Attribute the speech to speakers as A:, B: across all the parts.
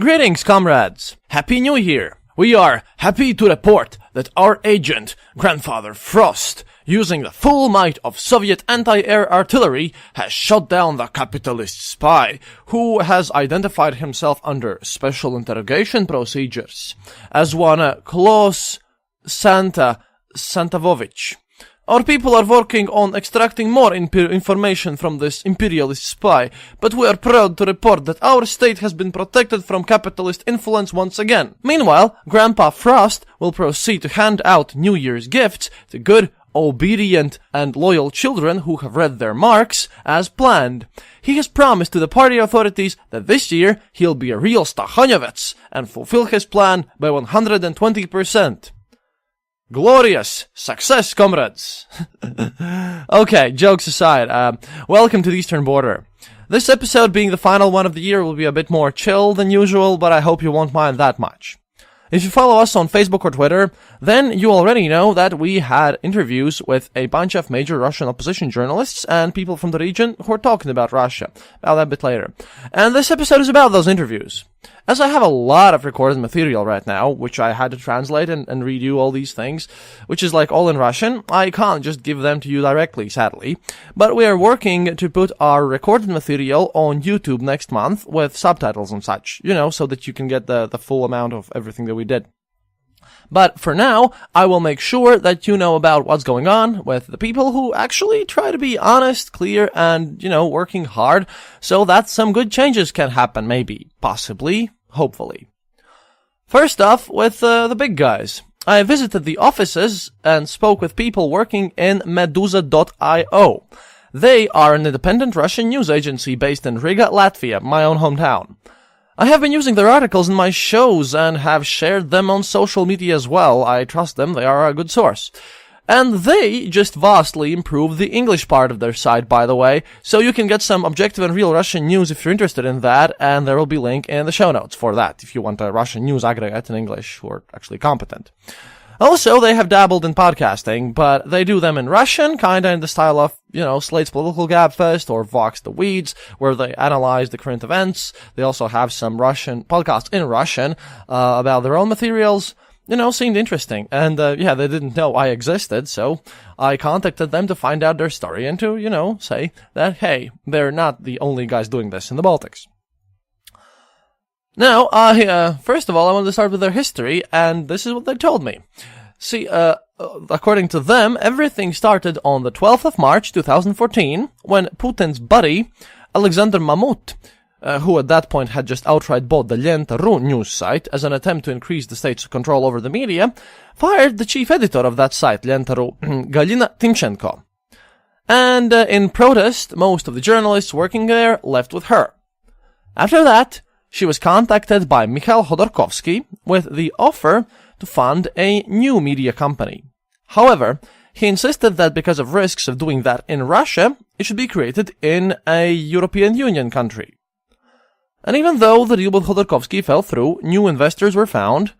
A: Greetings, comrades! Happy New Year! We are happy to report that our agent, Grandfather Frost, using the full might of Soviet anti-air artillery, has shot down the capitalist spy, who has identified himself under special interrogation procedures as one Klaus Santavovich. Our people are working on extracting more information from this imperialist spy, but we are proud to report that our state has been protected from capitalist influence once again. Meanwhile, Grandpa Frost will proceed to hand out New Year's gifts to good, obedient, and loyal children who have read their marks as planned. He has promised to the party authorities that this year he'll be a real Stakhanovets and fulfill his plan by 120%. Glorious success, comrades! Okay, jokes aside, welcome to the Eastern Border. This episode, being the final one of the year, will be a bit more chill than usual, but I hope you won't mind that much. If you follow us on Facebook or Twitter, then you already know that we had interviews with a bunch of major Russian opposition journalists and people from the region who are talking about Russia. About that a bit later. And this episode is about those interviews. As I have a lot of recorded material right now, which I had to translate and redo all these things, which is like all in Russian, I can't just give them to you directly, sadly. But we are working to put our recorded material on YouTube next month with subtitles and such, so that you can get the full amount of everything that we did. But for now, I will make sure that you know about what's going on with the people who actually try to be honest, clear, and, working hard so that some good changes can happen, maybe, possibly, hopefully. First off, with the big guys. I visited the offices and spoke with people working in Meduza.io. They are an independent Russian news agency based in Riga, Latvia, my own hometown. I have been using their articles in my shows and have shared them on social media as well. I trust them, they are a good source. And they just vastly improved the English part of their site, by the way, so you can get some objective and real Russian news if you're interested in that, and there will be a link in the show notes for that, if you want a Russian news aggregate in English who are actually competent. Also, they have dabbled in podcasting, but they do them in Russian, kinda in the style of, Slate's Political Gabfest or Vox the Weeds, where they analyze the current events. They also have some Russian podcasts in Russian, about their own materials. Seemed interesting. And, they didn't know I existed, so I contacted them to find out their story and to, say that, hey, they're not the only guys doing this in the Baltics. Now, first of all, I want to start with their history, and this is what they told me. See, according to them, everything started on the 12th of March 2014, when Putin's buddy, Alexander Mamut, who at that point had just outright bought the Lenta.ru news site as an attempt to increase the state's control over the media, fired the chief editor of that site, Lenta.ru, Galina Timchenko. And in protest, most of the journalists working there left with her. After that, she was contacted by Mikhail Khodorkovsky with the offer to fund a new media company. However, he insisted that because of risks of doing that in Russia, it should be created in a European Union country. And even though the deal with Khodorkovsky fell through, new investors were found,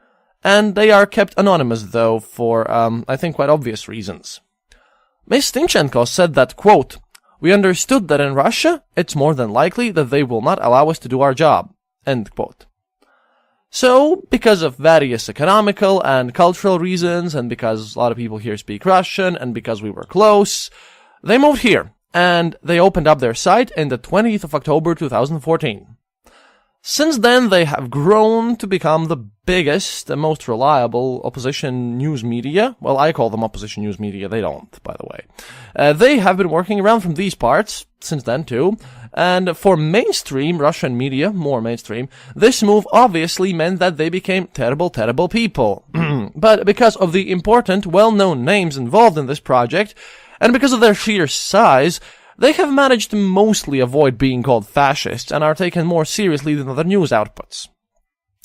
A: and they are kept anonymous, though, for, I think, quite obvious reasons. Ms. Timchenko said that, quote, "We understood that in Russia, it's more than likely that they will not allow us to do our job." End quote. So, because of various economical and cultural reasons, and because a lot of people here speak Russian, and because we were close, they moved here, and they opened up their site in the 20th of October 2014. Since then, they have grown to become the biggest and most reliable opposition news media. Well, I call them opposition news media, they don't, by the way. They have been working around from these parts since then too, and for mainstream Russian media, more mainstream, this move obviously meant that they became terrible, terrible people. But because of the important, well-known names involved in this project, and because of their sheer size, they have managed to mostly avoid being called fascists and are taken more seriously than other news outputs.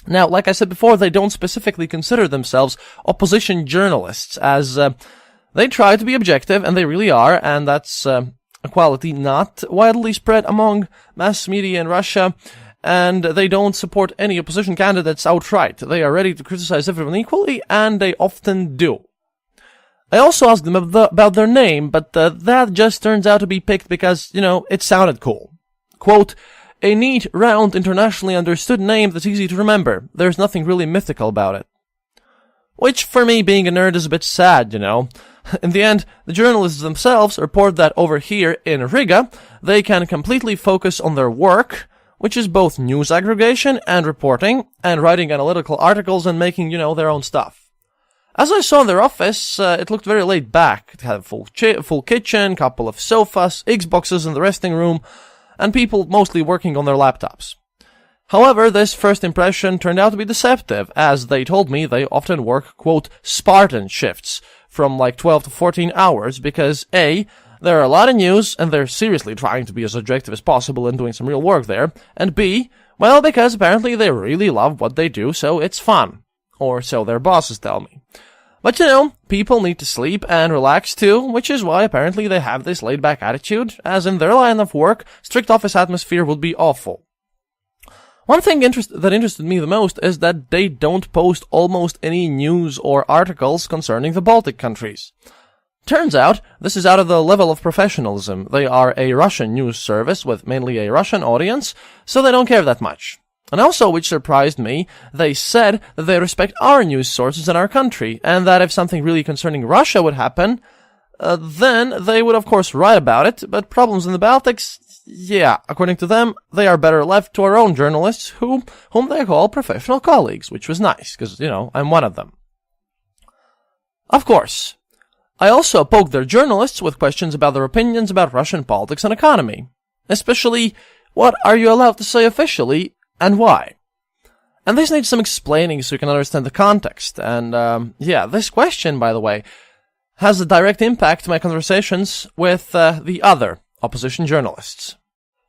A: Now, like I said before, they don't specifically consider themselves opposition journalists, as they try to be objective, and they really are, and that's a quality not widely spread among mass media in Russia, and they don't support any opposition candidates outright. They are ready to criticize everyone equally, and they often do. I also asked them about their name, but that just turns out to be picked because, it sounded cool. Quote, a neat, round, internationally understood name that's easy to remember. There's nothing really mythical about it. Which, for me, being a nerd, is a bit sad, you know. In the end, the journalists themselves report that over here in Riga, they can completely focus on their work, which is both news aggregation and reporting, and writing analytical articles and making, you know, their own stuff. As I saw in their office, it looked very laid back. It had a full kitchen, couple of sofas, Xboxes in the resting room, and people mostly working on their laptops. However, this first impression turned out to be deceptive, as they told me they often work, quote, Spartan shifts, from like 12 to 14 hours, because A, there are a lot of news, and they're seriously trying to be as objective as possible and doing some real work there, and B, well, because apparently they really love what they do, so it's fun. Or so their bosses tell me. But you know, people need to sleep and relax too, which is why apparently they have this laid-back attitude, as in their line of work, strict office atmosphere would be awful. One thing that interested me the most is that they don't post almost any news or articles concerning the Baltic countries. Turns out, this is out of the level of professionalism. They are a Russian news service with mainly a Russian audience, so they don't care that much. And also, which surprised me, they said that they respect our news sources in our country, and that if something really concerning Russia would happen, then they would of course write about it, but problems in the Baltics, yeah, according to them, they are better left to our own journalists, whom they call professional colleagues, which was nice, because, you know, I'm one of them. Of course, I also poked their journalists with questions about their opinions about Russian politics and economy. Especially, what are you allowed to say officially, and why? And this needs some explaining so you can understand the context, and, yeah, this question, by the way, has a direct impact to my conversations with, the other opposition journalists.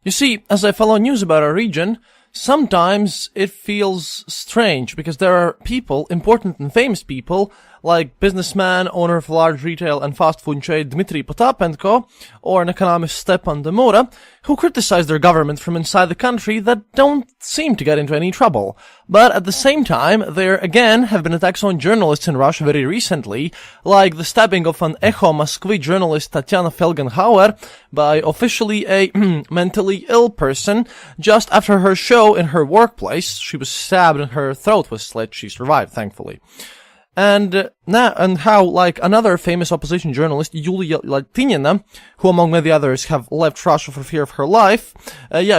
A: You see, as I follow news about our region, sometimes it feels strange because there are people, important and famous people, like businessman, owner of large retail and fast food chain Dmitry Potapenko, or an economist Stepan Demura, who criticize their government from inside the country that don't seem to get into any trouble. But at the same time, there again have been attacks on journalists in Russia very recently, like the stabbing of an Echo Moskvy journalist Tatiana Felgenhauer by officially a mentally ill person just after her show in her workplace. She was stabbed and her throat was slit. She survived, thankfully. And how, like, another famous opposition journalist, Yulia Latinina, who among many others have left Russia for fear of her life,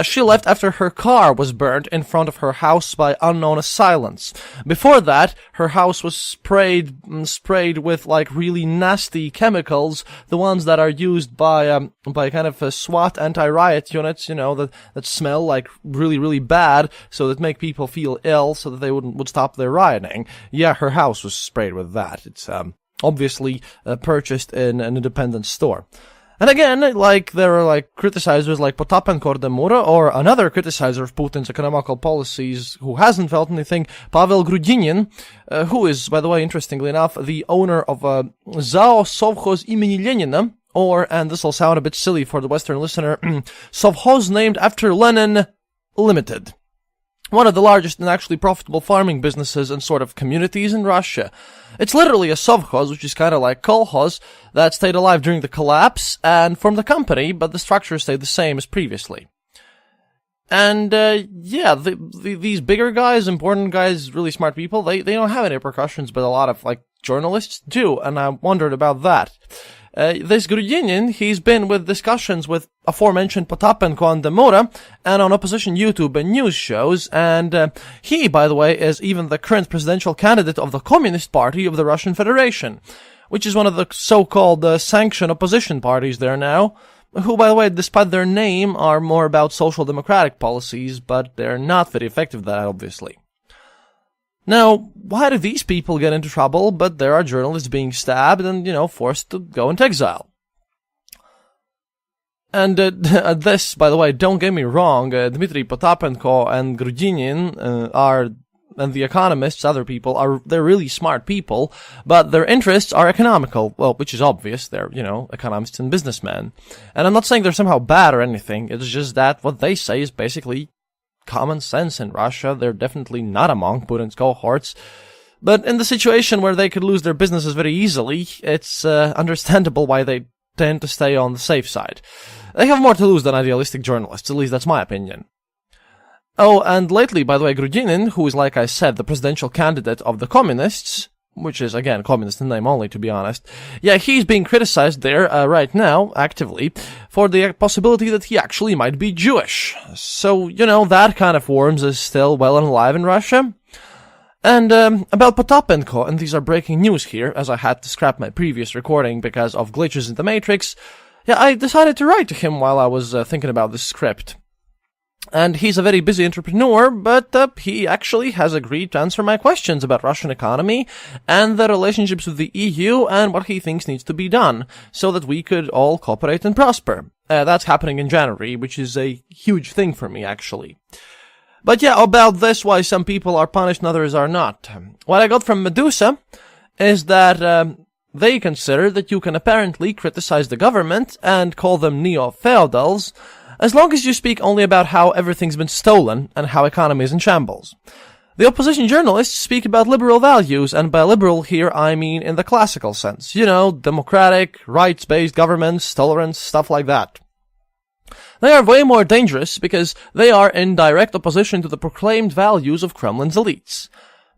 A: she left after her car was burned in front of her house by unknown assailants. Before that, her house was sprayed with, like, really nasty chemicals, the ones that are used by kind of SWAT anti-riot units, you know, that smell, like, really, really bad, so that make people feel ill, so that they would stop their rioting. Yeah, her house was sprayed with that. It's obviously purchased in an independent store. And again, like, there are, like, criticizers like Potapenko Demura, or another criticizer of Putin's economical policies who hasn't felt anything, Pavel Grudinin, who is, by the way, interestingly enough, the owner of ZAO Sovkhoz imeni Lenina, or, and this will sound a bit silly for the Western listener, Sovkhoz named after Lenin Limited. One of the largest and actually profitable farming businesses and sort of communities in Russia. It's literally a sovkhoz, which is kind of like kolkhoz, that stayed alive during the collapse and formed a company, but the structure stayed the same as previously. And, these bigger guys, important guys, really smart people, they don't have any repercussions, but a lot of, like, journalists do, and I wondered about that. This Grudinin, he's been with discussions with aforementioned Potapenko and Demura, and on opposition YouTube and news shows, and he, by the way, is even the current presidential candidate of the Communist Party of the Russian Federation, which is one of the so-called sanctioned opposition parties there now, who, by the way, despite their name, are more about social democratic policies, but they're not very effective at that, obviously. Now, why do these people get into trouble, but there are journalists being stabbed and, you know, forced to go into exile? And this, by the way, don't get me wrong, Dmitry Potapenko and Grudinin and the economists, other people, they're really smart people, but their interests are economical, well, which is obvious, they're, you know, economists and businessmen. And I'm not saying they're somehow bad or anything, it's just that what they say is basically common sense in Russia. They're definitely not among Putin's cohorts. But in the situation where they could lose their businesses very easily, it's understandable why they tend to stay on the safe side. They have more to lose than idealistic journalists, at least that's my opinion. Oh, and lately, by the way, Grudinin, who is, like I said, the presidential candidate of the communists, which is, again, communist in name only, to be honest. Yeah, he's being criticized there, right now, actively, for the possibility that he actually might be Jewish. So, that kind of worms is still well and alive in Russia. And, about Potapenko, and these are breaking news here, as I had to scrap my previous recording because of glitches in the Matrix. Yeah, I decided to write to him while I was thinking about this script. And he's a very busy entrepreneur, but he actually has agreed to answer my questions about Russian economy and the relationships with the EU and what he thinks needs to be done so that we could all cooperate and prosper. That's happening in January, which is a huge thing for me, actually. But yeah, about this, why some people are punished and others are not. What I got from Medusa is that they consider that you can apparently criticize the government and call them neo-feudals as long as you speak only about how everything's been stolen and how economy is in shambles. The opposition journalists speak about liberal values, and by liberal here I mean in the classical sense. Democratic, rights-based governments, tolerance, stuff like that. They are way more dangerous because they are in direct opposition to the proclaimed values of Kremlin's elites.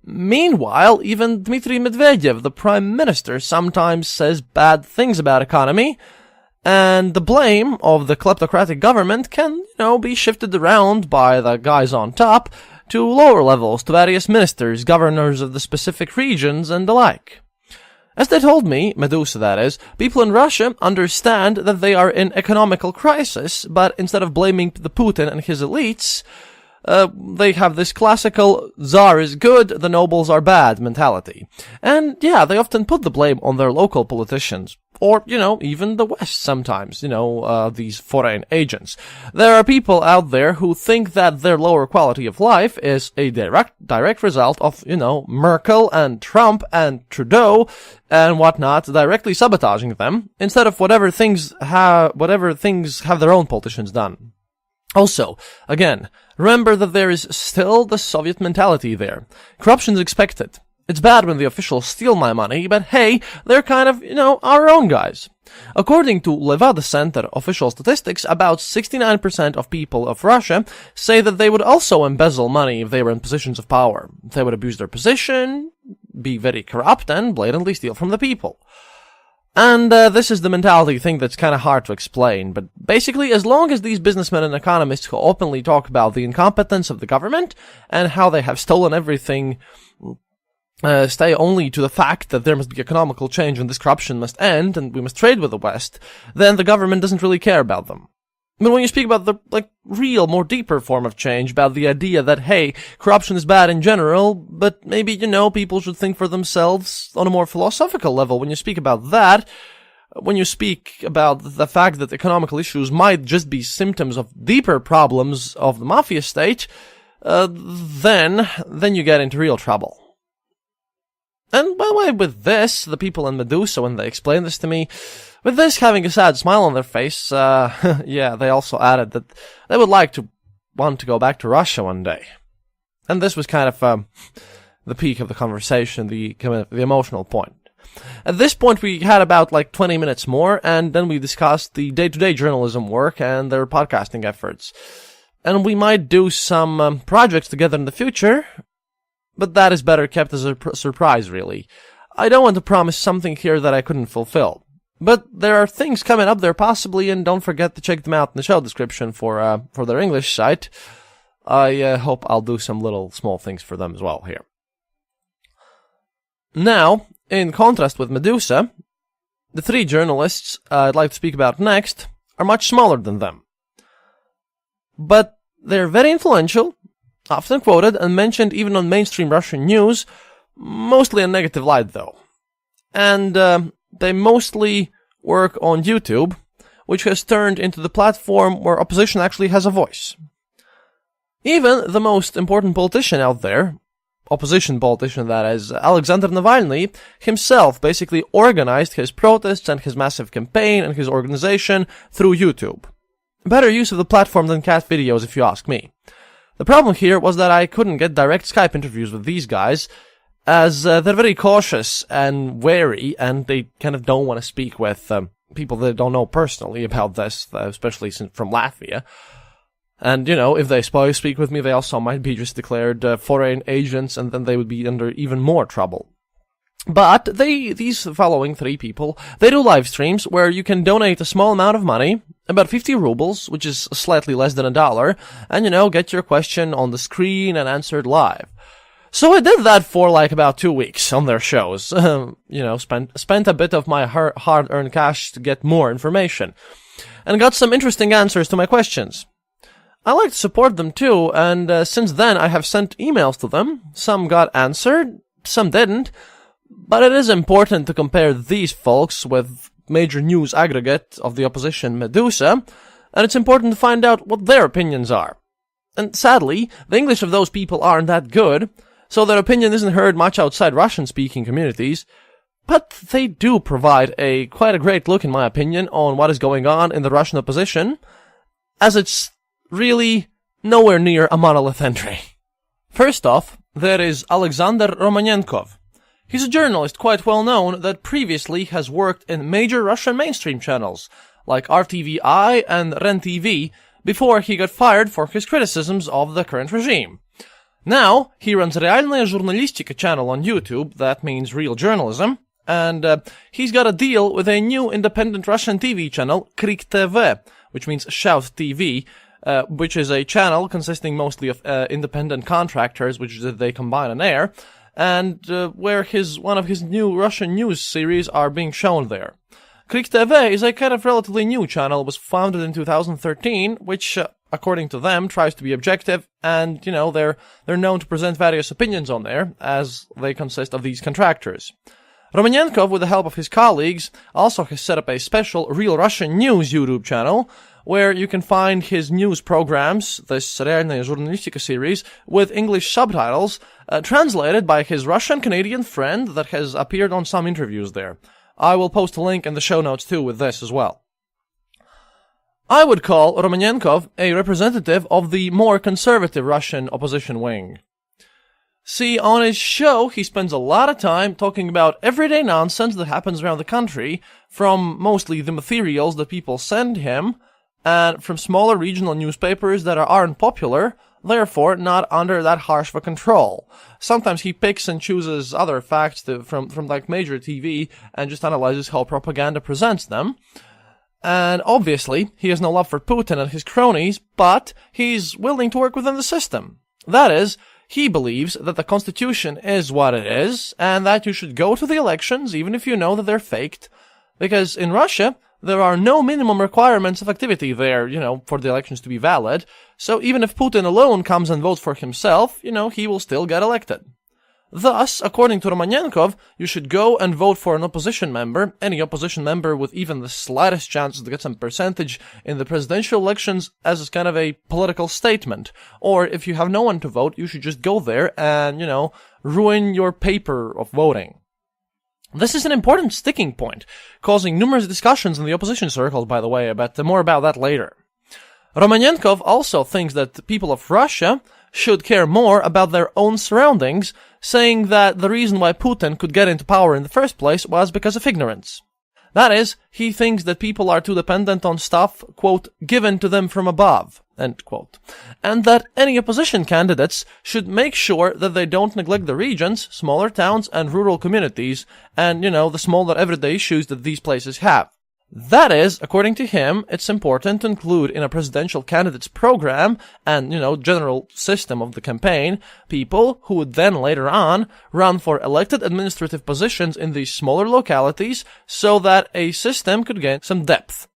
A: Meanwhile, even Dmitry Medvedev, the prime minister, sometimes says bad things about economy, and the blame of the kleptocratic government can, be shifted around by the guys on top to lower levels, to various ministers, governors of the specific regions, and the like. As they told me, Medusa that is, people in Russia understand that they are in economical crisis, but instead of blaming the Putin and his elites, they have this classical Tsar is good, the nobles are bad mentality. And yeah, they often put the blame on their local politicians. Or, even the West sometimes, these foreign agents. There are people out there who think that their lower quality of life is a direct result of, Merkel and Trump and Trudeau and whatnot directly sabotaging them, instead of whatever things have their own politicians done. Also, again, remember that there is still the Soviet mentality there. Corruption is expected. It's bad when the officials steal my money, but hey, they're kind of, our own guys. According to Levada Center official statistics, about 69% of people of Russia say that they would also embezzle money if they were in positions of power. They would abuse their position, be very corrupt, and blatantly steal from the people. And this is the mentality thing that's kind of hard to explain, but basically, as long as these businessmen and economists who openly talk about the incompetence of the government and how they have stolen everything stay only to the fact that there must be economical change and this corruption must end and we must trade with the West, then the government doesn't really care about them. But when you speak about the, real, more deeper form of change, about the idea that, hey, corruption is bad in general, but maybe, people should think for themselves on a more philosophical level, when you speak about that, when you speak about the fact that economical issues might just be symptoms of deeper problems of the mafia state, then you get into real trouble. And by the way, with this, the people in Medusa, when they explained this to me, with this having a sad smile on their face, yeah, they also added that they would want to go back to Russia one day. And this was kind of, the peak of the conversation, the emotional point. At this point, we had about 20 minutes more, and then we discussed the day-to-day journalism work and their podcasting efforts. And we might do some projects together in the future, but that is better kept as a surprise, really. I don't want to promise something here that I couldn't fulfill. But there are things coming up there possibly, and don't forget to check them out in the show description for their English site. I hope I'll do some little small things for them as well here. Now, in contrast with Medusa, the three journalists I'd like to speak about next are much smaller than them. But they're very influential, often quoted and mentioned even on mainstream Russian news, mostly in negative light though. And they mostly work on YouTube, which has turned into the platform where opposition actually has a voice. Even the most important politician out there, opposition politician that is, Alexander Navalny, himself basically organized his protests and his massive campaign and his organization through YouTube. Better use of the platform than cat videos if you ask me. The problem here was that I couldn't get direct Skype interviews with these guys, as they're very cautious and wary, and they kind of don't want to speak with people they don't know personally about this, especially from Latvia. And, if they speak with me, they also might be just declared foreign agents, and then they would be under even more trouble. But these following 3 people, they do live streams where you can donate a small amount of money, about 50 rubles, which is slightly less than $1, and, get your question on the screen and answered live. So I did that for about 2 weeks on their shows. Spent a bit of my hard-earned cash to get more information, and got some interesting answers to my questions. I like to support them too, and since then I have sent emails to them. Some got answered, some didn't. But it is important to compare these folks with major news aggregate of the opposition, Medusa, and it's important to find out what their opinions are. And sadly, the English of those people aren't that good, so their opinion isn't heard much outside Russian-speaking communities, but they do provide quite a great look, in my opinion, on what is going on in the Russian opposition, as it's really nowhere near a monolith entry. First off, there is Alexander Romanenkov. He's a journalist quite well known that previously has worked in major Russian mainstream channels, like RTVI and REN-TV, before he got fired for his criticisms of the current regime. Now, he runs Realная Журналистика channel on YouTube, that means real journalism, and he's got a deal with a new independent Russian TV channel, Krik TV, which means Shout TV, which is a channel consisting mostly of independent contractors, which they combine on air, and where one of his new Russian news series are being shown there. Krik TV is a kind of relatively new channel, was founded in 2013, which, according to them, tries to be objective, and, they're known to present various opinions on there, as they consist of these contractors. Romanenkov, with the help of his colleagues, also has set up a special Real Russian News YouTube channel, where you can find his news programs, this Realная Журналистика series, with English subtitles, translated by his Russian-Canadian friend that has appeared on some interviews there. I will post a link in the show notes too with this as well. I would call Romanenkov a representative of the more conservative Russian opposition wing. See, on his show, he spends a lot of time talking about everyday nonsense that happens around the country, from mostly the materials that people send him, and from smaller regional newspapers that aren't popular, therefore not under that harsh of a control. Sometimes he picks and chooses other facts from major TV and just analyzes how propaganda presents them. And obviously, he has no love for Putin and his cronies, but he's willing to work within the system. That is, he believes that the constitution is what it is, and that you should go to the elections even if you know that they're faked, because in Russia, there are no minimum requirements of activity there, for the elections to be valid, so even if Putin alone comes and votes for himself, he will still get elected. Thus, according to Romanenkov, you should go and vote for an opposition member, any opposition member with even the slightest chance to get some percentage in the presidential elections as kind of a political statement. Or if you have no one to vote, you should just go there and, ruin your paper of voting. This is an important sticking point, causing numerous discussions in the opposition circles, by the way, but more about that later. Romanenkov also thinks that the people of Russia should care more about their own surroundings, saying that the reason why Putin could get into power in the first place was because of ignorance. That is, he thinks that people are too dependent on stuff, quote, given to them from above, end quote. And that any opposition candidates should make sure that they don't neglect the regions, smaller towns, and rural communities, and, the smaller everyday issues that these places have. That is, according to him, it's important to include in a presidential candidate's program and, general system of the campaign, people who would then later on run for elected administrative positions in these smaller localities so that a system could gain some depth.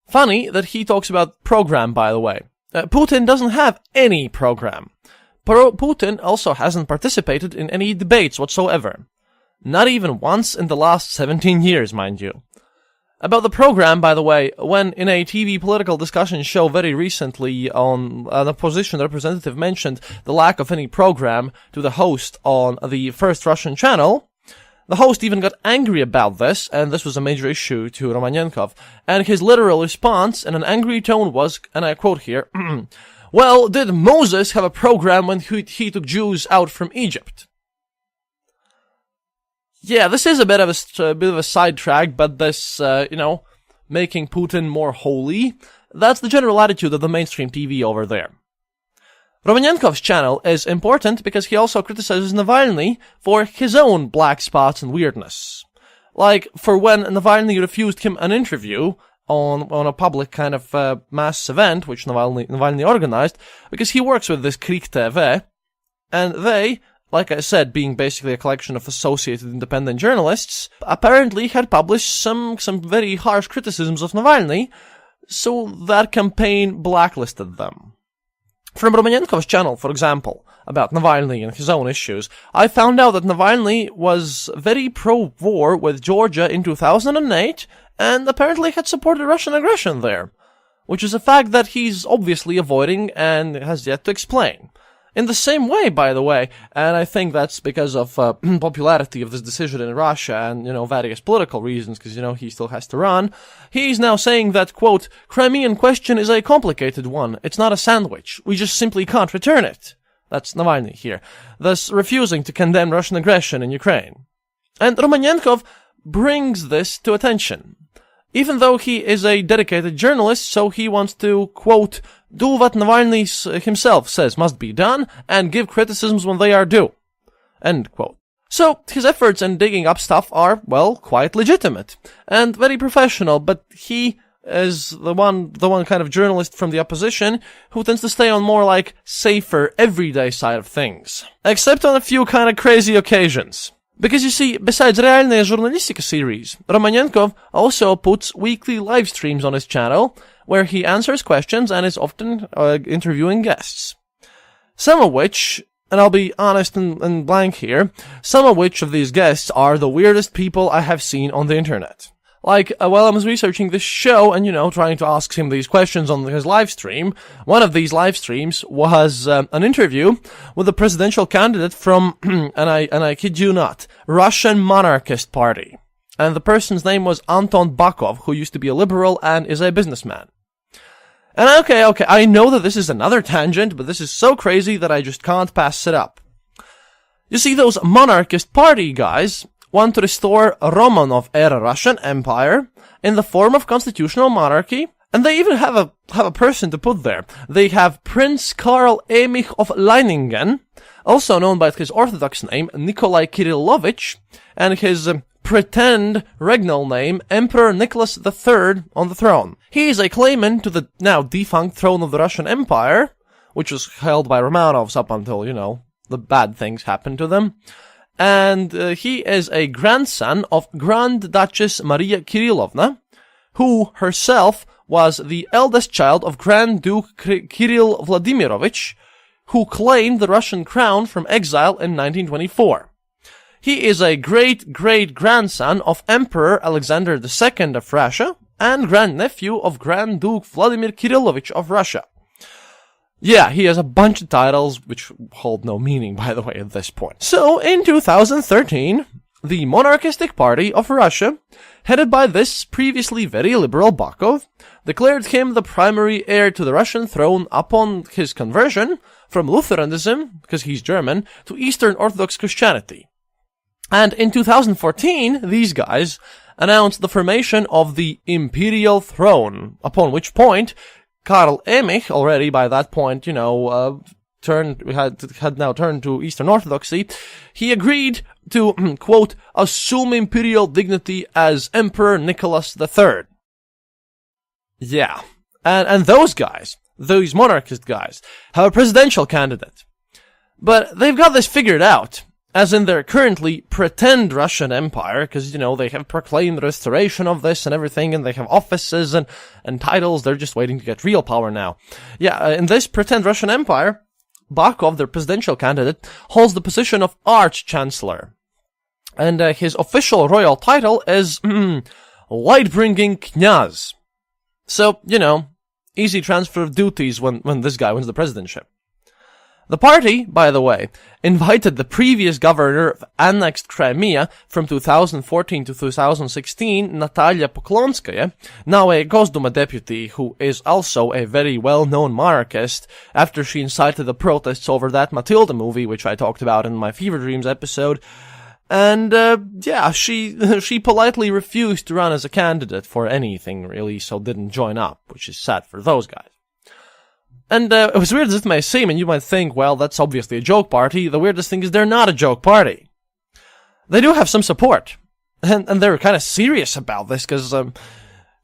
A: Funny that he talks about program, by the way. Putin doesn't have any program. Putin also hasn't participated in any debates whatsoever. Not even once in the last 17 years, mind you. About the program, by the way, when in a TV political discussion show very recently on an opposition representative mentioned the lack of any program to the host on the First Russian channel, the host even got angry about this, and this was a major issue to Romanenkov, and his literal response in an angry tone was, and I quote here, well, did Moses have a program when he took Jews out from Egypt? Yeah, this is a bit of a sidetrack, but this, making Putin more holy, That's the general attitude of the mainstream TV over there. Romanenkov's channel is important because he also criticizes Navalny for his own black spots and weirdness. Like, for when Navalny refused him an interview on a public kind of mass event, which Navalny organized, because he works with this Krik TV, and they, like I said, being basically a collection of associated independent journalists, apparently had published some very harsh criticisms of Navalny, so that campaign blacklisted them. From Romanenkov's channel, for example, about Navalny and his own issues, I found out that Navalny was very pro-war with Georgia in 2008, and apparently had supported Russian aggression there, which is a fact that he's obviously avoiding and has yet to explain. In the same way, by the way, and I think that's because of popularity of this decision in Russia and, various political reasons, because, he still has to run, he's now saying that, quote, Crimean question is a complicated one. It's not a sandwich. We just simply can't return it. That's Navalny here, thus refusing to condemn Russian aggression in Ukraine. And Romanenkov brings this to attention. Even though he is a dedicated journalist, so he wants to, quote, do what Navalny himself says must be done, and give criticisms when they are due, end quote. So, his efforts in digging up stuff are, well, quite legitimate, and very professional, but he is the one kind of journalist from the opposition who tends to stay on more like safer, everyday side of things. Except on a few kind of crazy occasions. Because you see, besides Realnaya Journalistika series, Romanenkov also puts weekly live streams on his channel, where he answers questions and is often interviewing guests. Some of which, and I'll be honest and blank here, some of which of these guests are the weirdest people I have seen on the internet. Like, while I was researching this show and, trying to ask him these questions on his live stream, one of these live streams was an interview with a presidential candidate from, and I kid you not, Russian Monarchist Party. And the person's name was Anton Bakov, who used to be a liberal and is a businessman. And okay, I know that this is another tangent, but this is so crazy that I just can't pass it up. You see, those Monarchist Party guys want to restore Romanov-era Russian Empire in the form of constitutional monarchy, and they even have a person to put there. They have Prince Karl Emich of Leiningen, also known by his Orthodox name Nikolai Kirillovich, and his pretend regnal name Emperor Nicholas III on the throne. He is a claimant to the now defunct throne of the Russian Empire, which was held by Romanovs up until, the bad things happened to them. And he is a grandson of Grand Duchess Maria Kirillovna, who herself was the eldest child of Grand Duke Kirill Vladimirovich, who claimed the Russian crown from exile in 1924. He is a great-great-grandson of Emperor Alexander II of Russia and grandnephew of Grand Duke Vladimir Kirillovich of Russia. Yeah, he has a bunch of titles, which hold no meaning, by the way, at this point. So, in 2013, the Monarchistic Party of Russia, headed by this previously very liberal Bakov, declared him the primary heir to the Russian throne upon his conversion from Lutheranism, because he's German, to Eastern Orthodox Christianity. And in 2014, these guys announced the formation of the Imperial Throne, upon which point Karl Emich, already by that point, had now turned to Eastern Orthodoxy, he agreed to, quote, assume imperial dignity as Emperor Nicholas III. Yeah. And those guys, those monarchist guys, have a presidential candidate. But they've got this figured out, as in their currently pretend Russian Empire, because, they have proclaimed the restoration of this and everything, and they have offices and titles. They're just waiting to get real power now. Yeah, in this pretend Russian Empire, Bakov, their presidential candidate, holds the position of Arch-Chancellor. And his official royal title is, Light-Bringing Knyaz. So, easy transfer of duties when this guy wins the presidentship. The party, by the way, invited the previous governor of annexed Crimea from 2014 to 2016, Natalia Poklonskaya, now a Gosduma deputy who is also a very well-known monarchist after she incited the protests over that Matilda movie, which I talked about in my Fever Dreams episode. And, yeah, she politely refused to run as a candidate for anything, really, so didn't join up, which is sad for those guys. And, as weird as it may seem, and you might think, well, that's obviously a joke party, the weirdest thing is they're not a joke party. They do have some support. And they're kind of serious about this, because,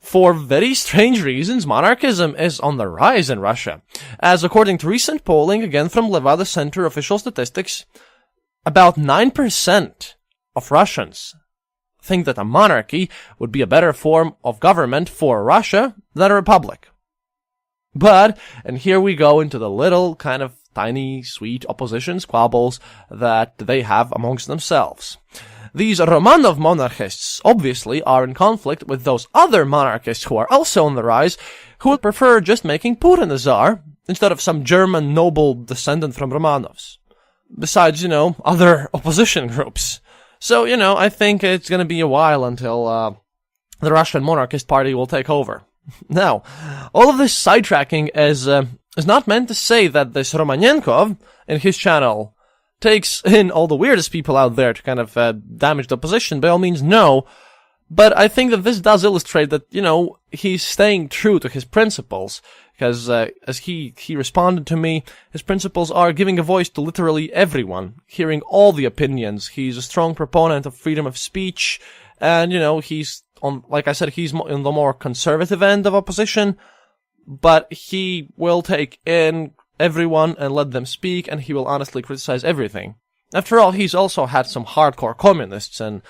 A: for very strange reasons, monarchism is on the rise in Russia. As according to recent polling, again from Levada Center official statistics, about 9% of Russians think that a monarchy would be a better form of government for Russia than a republic. But, and here we go into the little kind of tiny, sweet opposition squabbles that they have amongst themselves. These Romanov monarchists obviously are in conflict with those other monarchists who are also on the rise, who would prefer just making Putin the Tsar instead of some German noble descendant from Romanovs. Besides, other opposition groups. So, I think it's gonna be a while until, the Russian monarchist party will take over. Now, all of this sidetracking is not meant to say that this Romanenkov, in his channel, takes in all the weirdest people out there to kind of, damage the opposition. By all means, no. But I think that this does illustrate that, he's staying true to his principles. Because, as he responded to me, his principles are giving a voice to literally everyone, hearing all the opinions. He's a strong proponent of freedom of speech, and, he's like I said, he's in the more conservative end of opposition, but he will take in everyone and let them speak, and he will honestly criticize everything. After all, he's also had some hardcore communists, and,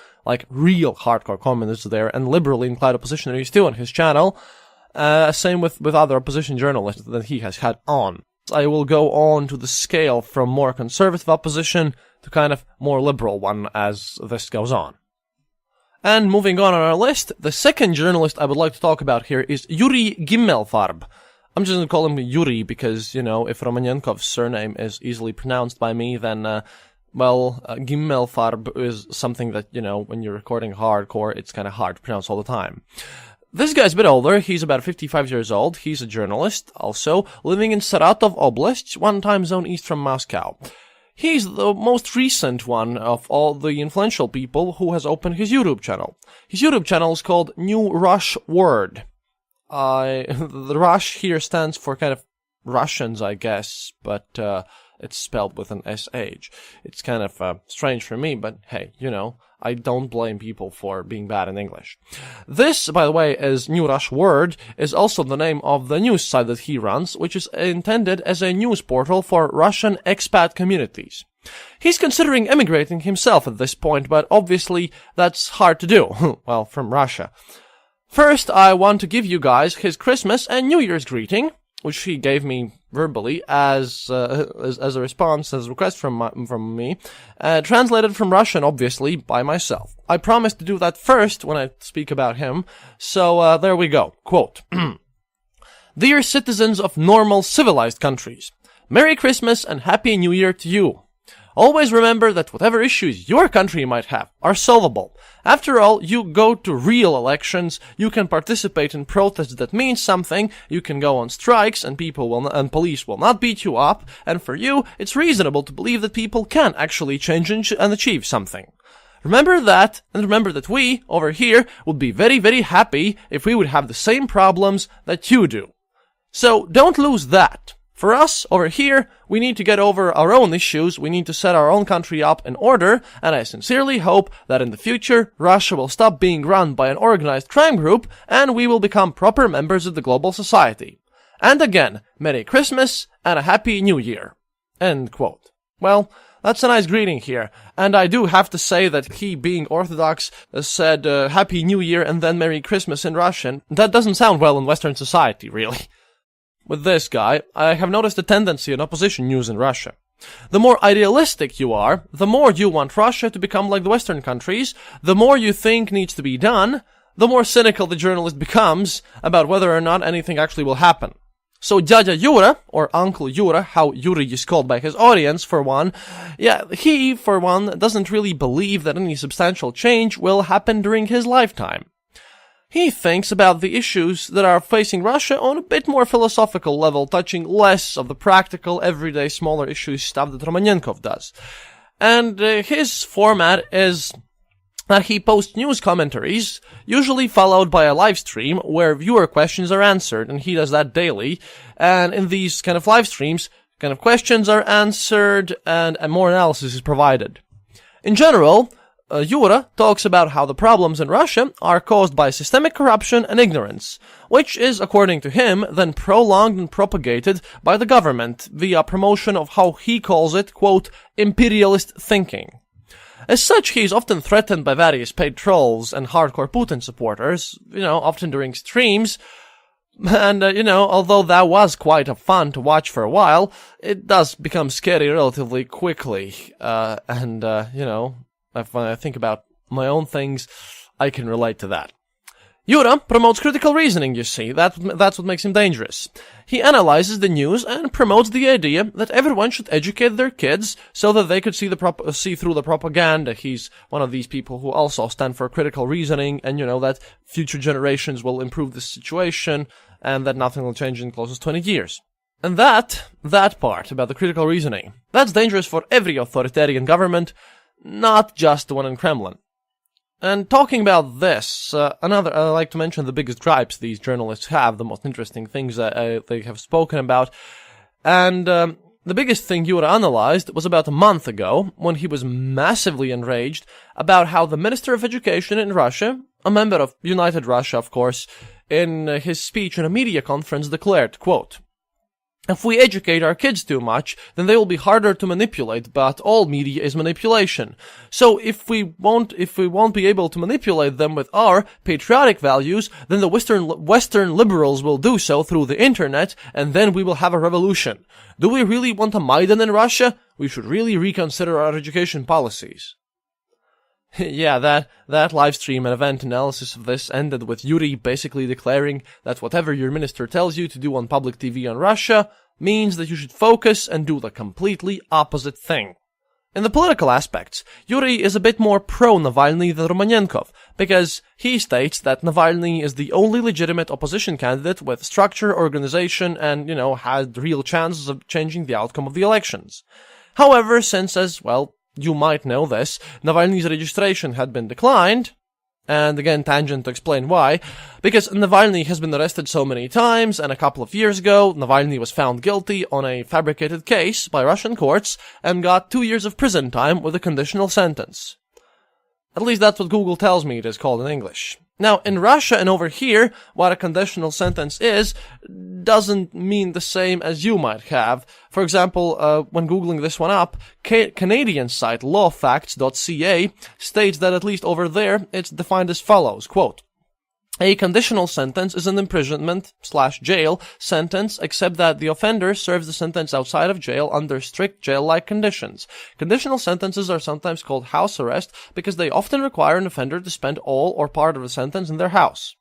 A: real hardcore communists there, and liberally inclined oppositionaries too on his channel. Same with other opposition journalists that he has had on. I will go on to the scale from more conservative opposition to kind of more liberal one as this goes on. And moving on our list, the second journalist I would like to talk about here is Yuri Gimmelfarb. I'm just gonna call him Yuri because, if Romanenkov's surname is easily pronounced by me, then, Gimmelfarb is something that, when you're recording hardcore, it's kinda hard to pronounce all the time. This guy's a bit older, he's about 55 years old, he's a journalist, also, living in Saratov Oblast, one time zone east from Moscow. He's the most recent one of all the influential people who has opened his YouTube channel. His YouTube channel is called New Rush Word. The Rush here stands for kind of Russians, I guess, but, it's spelled with an SH. It's kind of, strange for me, but hey, I don't blame people for being bad in English. This, by the way, is New Rush Word, is also the name of the news site that he runs, which is intended as a news portal for Russian expat communities. He's considering emigrating himself at this point, but obviously that's hard to do. Well, from Russia. First, I want to give you guys his Christmas and New Year's greeting, which he gave me verbally as a response, as a request from me, translated from Russian, obviously, by myself. I promised to do that first when I speak about him, so there we go. Quote, Dear citizens of normal, civilized countries, Merry Christmas and Happy New Year to you. Always remember that whatever issues your country might have are solvable. After all, you go to real elections, you can participate in protests that mean something, you can go on strikes and police will not beat you up, and for you, it's reasonable to believe that people can actually change and achieve something. Remember that, and remember that we, over here, would be very, very happy if we would have the same problems that you do. So, don't lose that. For us, over here, we need to get over our own issues, we need to set our own country up in order, and I sincerely hope that in the future, Russia will stop being run by an organized crime group, and we will become proper members of the global society. And again, Merry Christmas, and a Happy New Year. End quote. Well, that's a nice greeting here, and I do have to say that he, being Orthodox, said Happy New Year and then Merry Christmas in Russian. That doesn't sound well in Western society, really. With this guy, I have noticed a tendency in opposition news in Russia. The more idealistic you are, the more you want Russia to become like the Western countries, the more you think needs to be done, the more cynical the journalist becomes about whether or not anything actually will happen. So Dядя Yura, or Uncle Yura, how Yuri is called by his audience, for one, he, for one, doesn't really believe that any substantial change will happen during his lifetime. He thinks about the issues that are facing Russia on a bit more philosophical level, touching less of the practical, everyday, smaller issues stuff that Romanenkov does. And his format is that he posts news commentaries, usually followed by a live stream where viewer questions are answered, and he does that daily. And in these kind of live streams, kind of questions are answered and more analysis is provided. In general, Yura talks about how the problems in Russia are caused by systemic corruption and ignorance, which is, according to him, then prolonged and propagated by the government via promotion of how he calls it, quote, imperialist thinking. As such, he is often threatened by various paid trolls and hardcore Putin supporters, often during streams. And, although that was quite fun to watch for a while, it does become scary relatively quickly. If I think about my own things, I can relate to that. Yura promotes critical reasoning, you see. That's what makes him dangerous. He analyzes the news and promotes the idea that everyone should educate their kids so that they could see through the propaganda. He's one of these people who also stand for critical reasoning and, that future generations will improve the situation and that nothing will change in the closest 20 years. And that part about the critical reasoning, that's dangerous for every authoritarian government, not just the one in Kremlin. And talking about this, I like to mention the biggest gripes these journalists have, the most interesting things that they have spoken about. And the biggest thing Yura analyzed was about a month ago, when he was massively enraged about how the Minister of Education in Russia, a member of United Russia, of course, in his speech in a media conference declared, quote, if we educate our kids too much, then they will be harder to manipulate, but all media is manipulation. So if we won't be able to manipulate them with our patriotic values, then the Western liberals will do so through the internet, and then we will have a revolution. Do we really want a Maidan in Russia? We should really reconsider our education policies. Yeah, that live stream and event analysis of this ended with Yuri basically declaring that whatever your minister tells you to do on public TV on Russia means that you should focus and do the completely opposite thing. In the political aspects, Yuri is a bit more pro-Navalny than Romanenkov, because he states that Navalny is the only legitimate opposition candidate with structure, organization, and, has real chances of changing the outcome of the elections. However, since, as well, you might know this, Navalny's registration had been declined, and again, tangent to explain why, because Navalny has been arrested so many times, and a couple of years ago, Navalny was found guilty on a fabricated case by Russian courts, and got 2 years of prison time with a conditional sentence. At least that's what Google tells me it is called in English. Now, in Russia and over here, what a conditional sentence is doesn't mean the same as you might have. For example, when Googling this one up, Canadian site lawfacts.ca states that at least over there, it's defined as follows, quote, a conditional sentence is an imprisonment/jail sentence, except that the offender serves the sentence outside of jail under strict jail-like conditions. Conditional sentences are sometimes called house arrest because they often require an offender to spend all or part of the sentence in their house.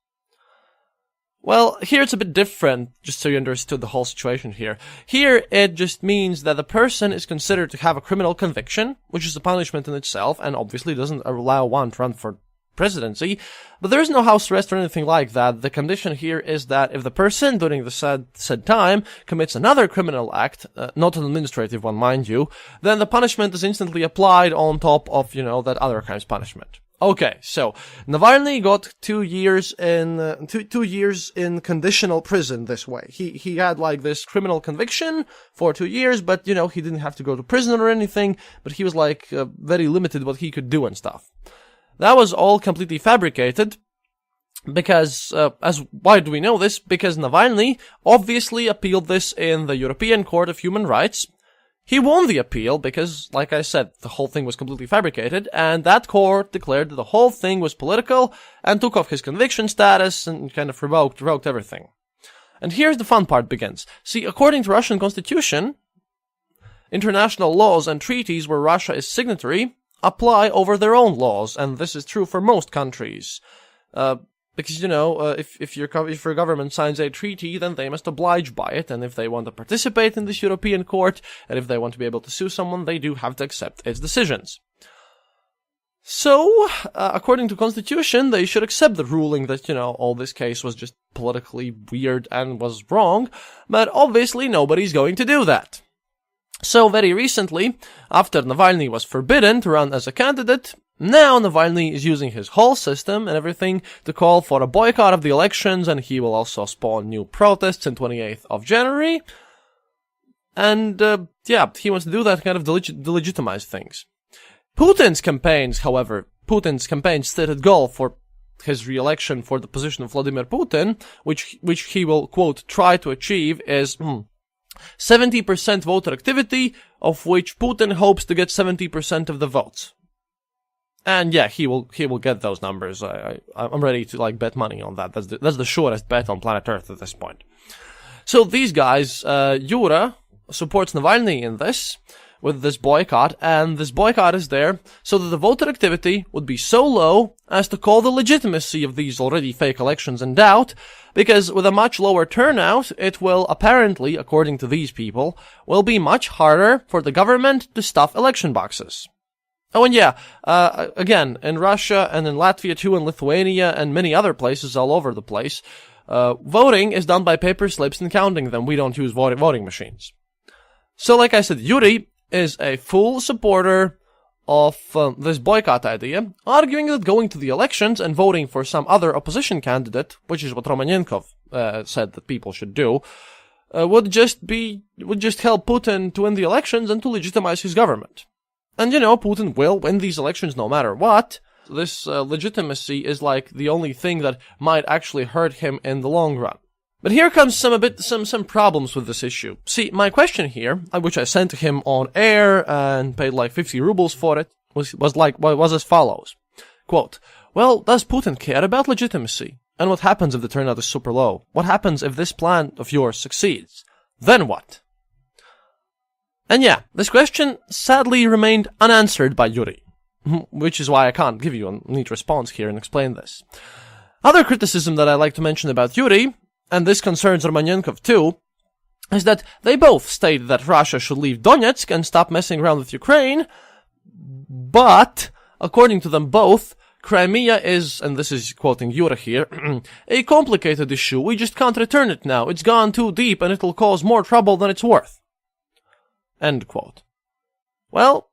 A: Well, here it's a bit different, just so you understood the whole situation here. Here, it just means that the person is considered to have a criminal conviction, which is a punishment in itself, and obviously doesn't allow one to run for presidency, but there is no house arrest or anything like that. The condition here is that if the person during the said time commits another criminal act, not an administrative one, mind you, then the punishment is instantly applied on top of, that other crime's punishment. Okay, so Navalny got 2 years in 2 years in conditional prison this way. He had like this criminal conviction for 2 years, but he didn't have to go to prison or anything, but he was like very limited what he could do and stuff. That was all completely fabricated, because, why do we know this? Because Navalny obviously appealed this in the European Court of Human Rights. He won the appeal because, like I said, the whole thing was completely fabricated, and that court declared that the whole thing was political and took off his conviction status and kind of revoked everything. And here's the fun part begins. See, according to Russian constitution, international laws and treaties where Russia is signatory apply over their own laws, and this is true for most countries. Because, if your government signs a treaty, then they must oblige by it, and if they want to participate in this European court, and if they want to be able to sue someone, they do have to accept its decisions. So, according to constitution, they should accept the ruling that, all this case was just politically weird and was wrong, but obviously nobody's going to do that. So very recently, after Navalny was forbidden to run as a candidate, now Navalny is using his whole system and everything to call for a boycott of the elections, and he will also spawn new protests on 28th of January. And, he wants to do that, kind of delegitimize things. Putin's campaign's stated goal for his re-election for the position of Vladimir Putin, which he will, quote, try to achieve, is 70% voter activity, of which Putin hopes to get 70% of the votes. And yeah, he will get those numbers. I'm ready to bet money on that. That's the surest bet on planet Earth at this point. So these guys, Yura supports Navalny in this, with this boycott, and this boycott is there so that the voter activity would be so low as to call the legitimacy of these already fake elections in doubt, because with a much lower turnout, it will apparently, according to these people, will be much harder for the government to stuff election boxes. Oh, and again, in Russia and in Latvia too, and Lithuania and many other places all over the place, voting is done by paper slips and counting them. We don't use voting machines. So, like I said, Yuri is a full supporter of this boycott idea, arguing that going to the elections and voting for some other opposition candidate, which is what Romanenkov said that people should do, would just help Putin to win the elections and to legitimize his government. And Putin will win these elections no matter what. This legitimacy is like the only thing that might actually hurt him in the long run. But here comes some problems with this issue. See, my question here, which I sent to him on air and paid 50 rubles for it, was as follows. Quote, well, does Putin care about legitimacy? And what happens if the turnout is super low? What happens if this plan of yours succeeds? Then what? And this question sadly remained unanswered by Yuri, which is why I can't give you a neat response here and explain this. Other criticism that I like to mention about Yuri, and this concerns Romanenkov too, is that they both state that Russia should leave Donetsk and stop messing around with Ukraine, but, according to them both, Crimea is, and this is quoting Yura here, a complicated issue. We just can't return it now. It's gone too deep and it'll cause more trouble than it's worth. End quote. Well,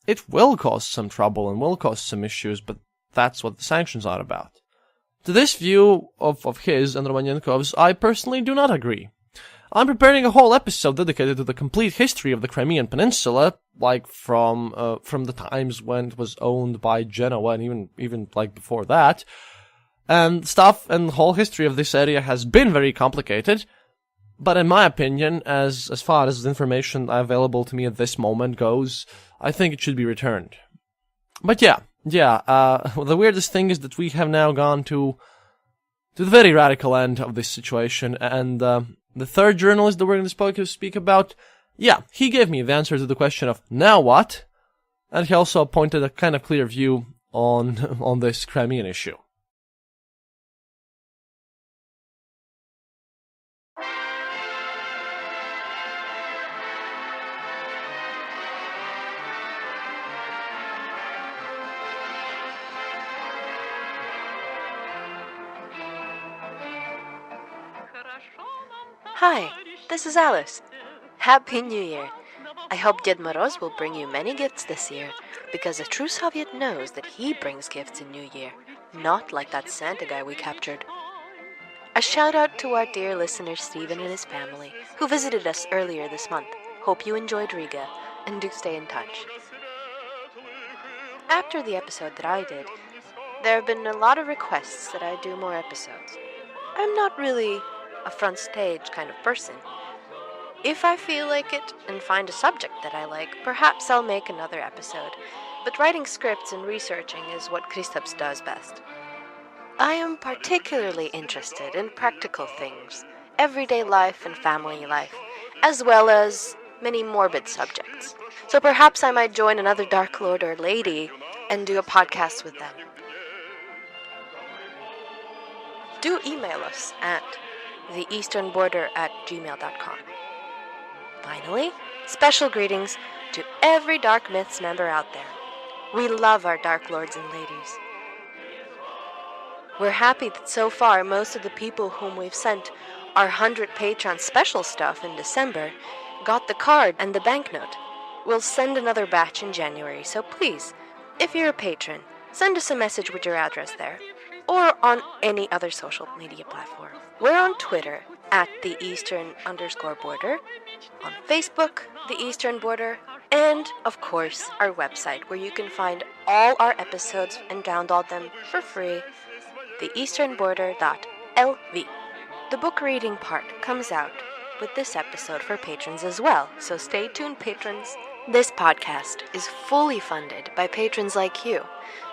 A: it will cause some trouble and will cause some issues, but that's what the sanctions are about. To this view of his and Romanenkov's, I personally do not agree. I'm preparing a whole episode dedicated to the complete history of the Crimean Peninsula, from the times when it was owned by Genoa and even before that. And stuff and the whole history of this area has been very complicated, but in my opinion, as far as the information available to me at this moment goes, I think it should be returned. But the weirdest thing is that we have now gone to the very radical end of this situation, and the third journalist that we're going to speak about, he gave me the answer to the question of now what, and he also pointed a kind of clear view on this Crimean issue.
B: Hi, this is Alice. Happy New Year. I hope Ded Moroz will bring you many gifts this year, because a true Soviet knows that he brings gifts in New Year, not like that Santa guy we captured. A shout out to our dear listener Steven and his family, who visited us earlier this month. Hope you enjoyed Riga, and do stay in touch. After the episode that I did, there have been a lot of requests that I do more episodes. I'm not really a front stage kind of person. If I feel like it and find a subject that I like, perhaps I'll make another episode, but writing scripts and researching is what Kristaps does best. I am particularly interested in practical things, everyday life and family life, as well as many morbid subjects. So perhaps I might join another Dark Lord or Lady and do a podcast with them. Do email us at theeasternborder@gmail.com. Finally, special greetings to every Dark Myths member out there. We love our Dark Lords and Ladies. We're happy that so far most of the people whom we've sent our 100 Patreon special stuff in December got the card and the banknote. We'll send another batch in January, so please, if you're a patron, send us a message with your address there, or on any other social media platform. We're on Twitter at the Eastern_Border, on Facebook, the Eastern Border, and, of course, our website, where you can find all our episodes and download them for free, theeasternborder.lv. The book reading part comes out with this episode for patrons as well, so stay tuned, patrons. This podcast is fully funded by patrons like you.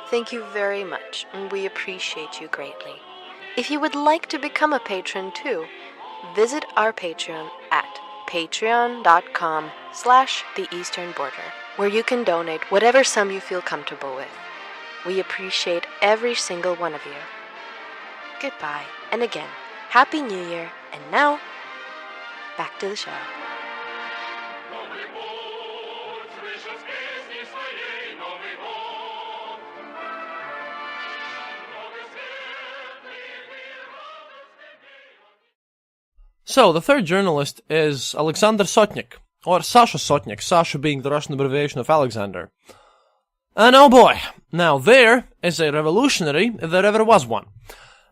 B: Thank you very much, and we appreciate you greatly. If you would like to become a patron too, visit our Patreon at patreon.com/theeasternborder, where you can donate whatever sum you feel comfortable with. We appreciate every single one of you. Goodbye, and again, Happy New Year, and now, back to the show.
A: So, the third journalist is Alexander Sotnik, or Sasha Sotnik, Sasha being the Russian abbreviation of Alexander. And oh boy, now there is a revolutionary if there ever was one.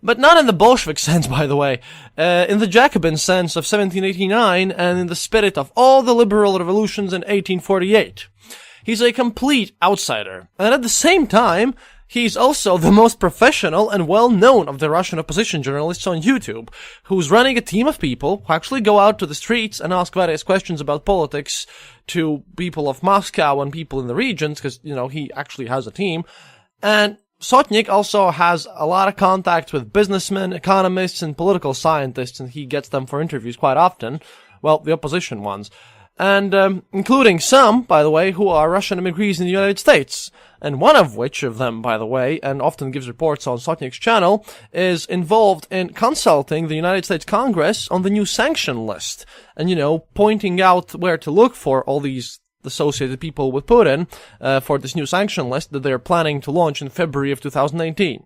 A: But not in the Bolshevik sense, by the way, in the Jacobin sense of 1789 and in the spirit of all the liberal revolutions in 1848. He's a complete outsider, and at the same time, he's also the most professional and well-known of the Russian opposition journalists on YouTube, who's running a team of people who actually go out to the streets and ask various questions about politics to people of Moscow and people in the regions, because, you know, he actually has a team. And Sotnik also has a lot of contacts with businessmen, economists, and political scientists, and he gets them for interviews quite often. Well, the opposition ones. And, including some, by the way, who are Russian immigrants in the United States. And one of which of them, by the way, and often gives reports on Sotnik's channel, is involved in consulting the United States Congress on the new sanction list. And, you know, pointing out where to look for all these associated people with Putin, for this new sanction list that they're planning to launch in February of 2018.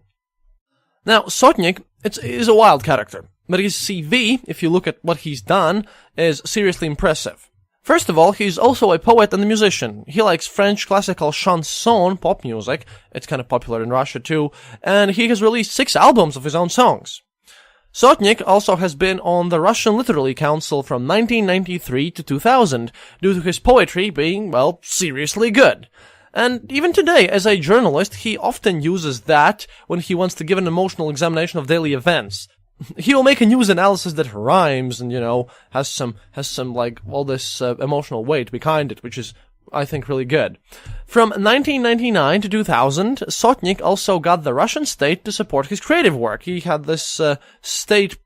A: Now, Sotnik is a wild character, but his CV, if you look at what he's done, is seriously impressive. First of all, he's also a poet and a musician. He likes French classical chanson, pop music. It's kind of popular in Russia too. And he has released 6 albums of his own songs. Sotnik also has been on the Russian Literary Council from 1993 to 2000, due to his poetry being, well, seriously good. And even today, as a journalist, he often uses that when he wants to give an emotional examination of daily events. He will make a news analysis that rhymes and, you know, has some, like, all this emotional weight behind it, which is, I think, really good. From 1999 to 2000, Sotnik also got the Russian state to support his creative work. He had this state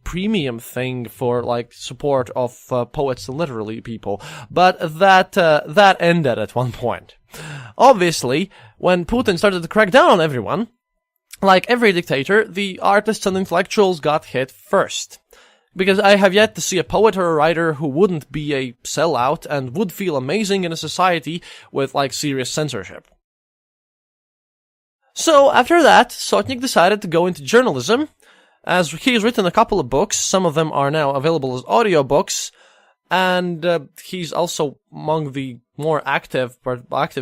A: premium thing for, like, support of poets and literary people. But that ended at one point. Obviously, when Putin started to crack down on everyone, like every dictator, the artists and intellectuals got hit first. Because I have yet to see a poet or a writer who wouldn't be a sellout and would feel amazing in a society with, like, serious censorship. So, after that, Sotnik decided to go into journalism, as he has written a couple of books. Some of them are now available as audiobooks, and he's also among the more active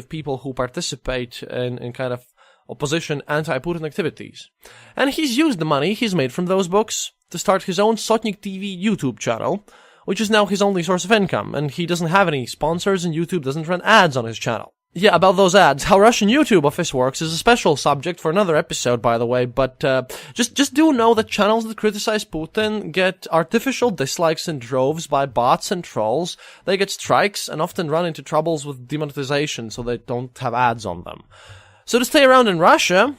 A: people who participate in kind of opposition, anti-Putin activities. And he's used the money he's made from those books to start his own Sotnik TV YouTube channel, which is now his only source of income, and he doesn't have any sponsors and YouTube doesn't run ads on his channel. Yeah, about those ads, how Russian YouTube office works is a special subject for another episode, by the way, but just do know that channels that criticize Putin get artificial dislikes in droves by bots and trolls. They get strikes and often run into troubles with demonetization, so they don't have ads on them. So to stay around in Russia,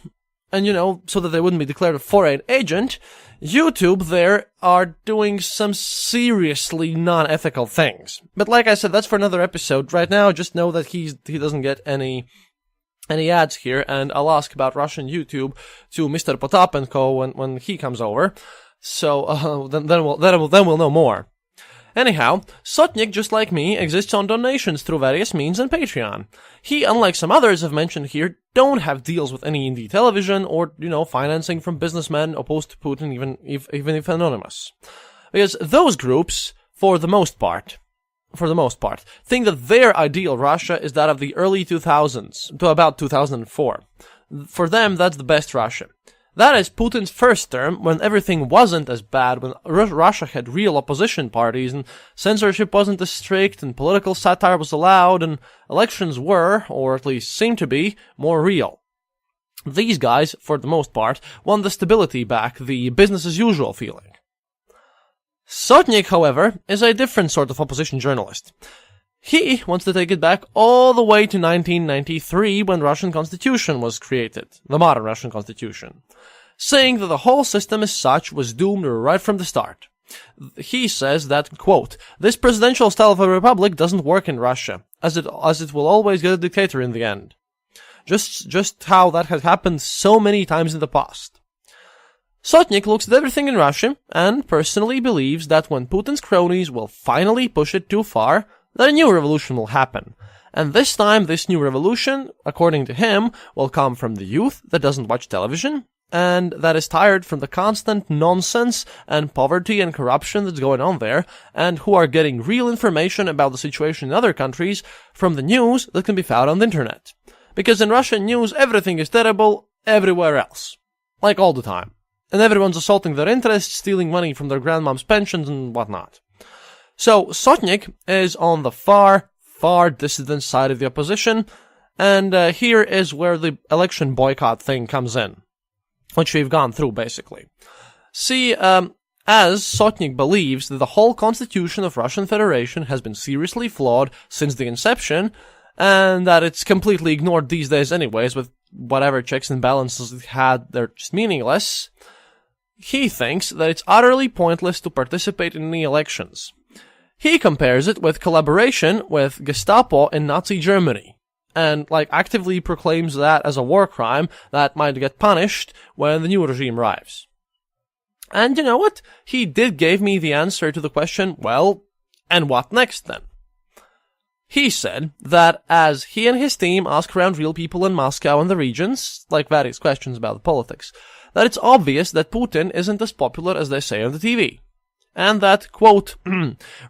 A: and, you know, so that they wouldn't be declared a foreign agent, YouTube there are doing some seriously non-ethical things. But like I said, that's for another episode. Right now, just know that he doesn't get any ads here, and I'll ask about Russian YouTube to Mr. Potapenko when he comes over. So then we'll know more. Anyhow, Sotnik, just like me, exists on donations through various means and Patreon. He, unlike some others I've mentioned here, don't have deals with any indie television or, you know, financing from businessmen opposed to Putin, even if anonymous. Because those groups, for the most part, for the most part, think that their ideal Russia is that of the early 2000s, to about 2004. For them, that's the best Russia. That is Putin's first term, when everything wasn't as bad, when Russia had real opposition parties, and censorship wasn't as strict, and political satire was allowed, and elections were, or at least seemed to be, more real. These guys, for the most part, want the stability back, the business-as-usual feeling. Sotnik, however, is a different sort of opposition journalist. He wants to take it back all the way to 1993, when Russian Constitution was created, the modern Russian Constitution, saying that the whole system as such was doomed right from the start. He says that, quote, "This presidential style of a republic doesn't work in Russia, as it will always get a dictator in the end." Just how that has happened so many times in the past. Sotnik looks at everything in Russia and personally believes that when Putin's cronies will finally push it too far, that a new revolution will happen. And this time, this new revolution, according to him, will come from the youth that doesn't watch television, and that is tired from the constant nonsense and poverty and corruption that's going on there, and who are getting real information about the situation in other countries from the news that can be found on the internet. Because in Russian news, everything is terrible everywhere else. Like all the time. And everyone's assaulting their interests, stealing money from their grandmom's pensions and whatnot. So, Sotnik is on the far, far dissident side of the opposition, and here is where the election boycott thing comes in, which we've gone through, basically. See, as Sotnik believes that the whole constitution of Russian Federation has been seriously flawed since the inception, and that it's completely ignored these days anyways, with whatever checks and balances it had, they're just meaningless, he thinks that it's utterly pointless to participate in any elections. He compares it with collaboration with Gestapo in Nazi Germany, and actively proclaims that as a war crime that might get punished when the new regime arrives. And you know what? He did give me the answer to the question, well, and what next then? He said that as he and his team ask around real people in Moscow and the regions, various questions about the politics, that it's obvious that Putin isn't as popular as they say on the TV. And that, quote,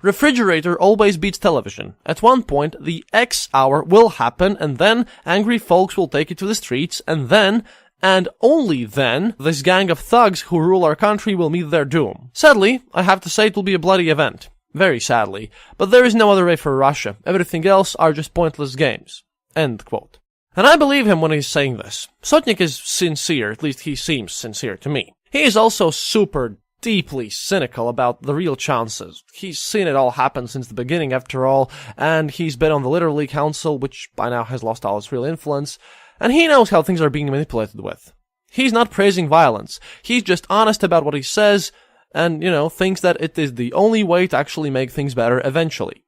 A: "Refrigerator always beats television. At one point, the X hour will happen, and then angry folks will take it to the streets, and then, and only then, this gang of thugs who rule our country will meet their doom. Sadly, I have to say it will be a bloody event. Very sadly. But there is no other way for Russia. Everything else are just pointless games." End quote. And I believe him when he's saying this. Sotnik is sincere, at least he seems sincere to me. He is also super deeply cynical about the real chances. He's seen it all happen since the beginning, after all, and he's been on the Literally Council, which by now has lost all its real influence, and he knows how things are being manipulated with. He's not praising violence. He's just honest about what he says, and, thinks that it is the only way to actually make things better eventually.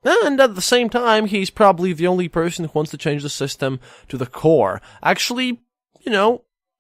A: And at the same time, he's probably the only person who wants to change the system to the core. Actually,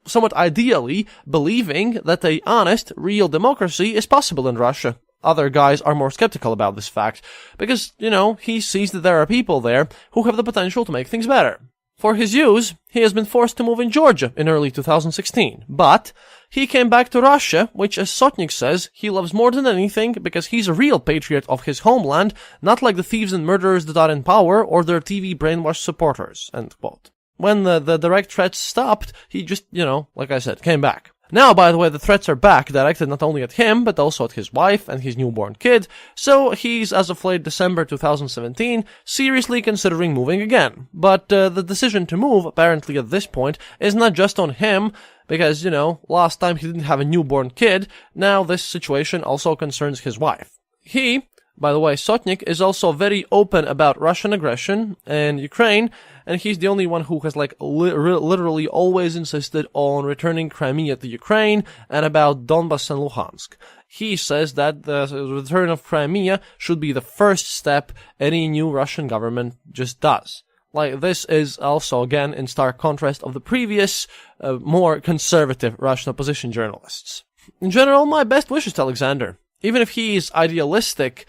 A: somewhat ideally, believing that a honest, real democracy is possible in Russia. Other guys are more skeptical about this fact, because, he sees that there are people there who have the potential to make things better. For his use, he has been forced to move in Georgia in early 2016, but he came back to Russia, which, as Sotnik says, he loves more than anything because he's a real patriot of his homeland, not like the thieves and murderers that are in power or their TV brainwashed supporters. End quote. When the direct threats stopped, he just, like I said, came back. Now, by the way, the threats are back, directed not only at him, but also at his wife and his newborn kid, so he's, as of late December 2017, seriously considering moving again. But the decision to move, apparently at this point, is not just on him, because, last time he didn't have a newborn kid, now this situation also concerns his wife. He, by the way, Sotnik is also very open about Russian aggression in Ukraine, and he's the only one who has literally always insisted on returning Crimea to Ukraine and about Donbas and Luhansk. He says that the return of Crimea should be the first step any new Russian government just does. This is also, again, in stark contrast of the previous, more conservative Russian opposition journalists. In general, my best wishes to Alexander. Even if he is idealistic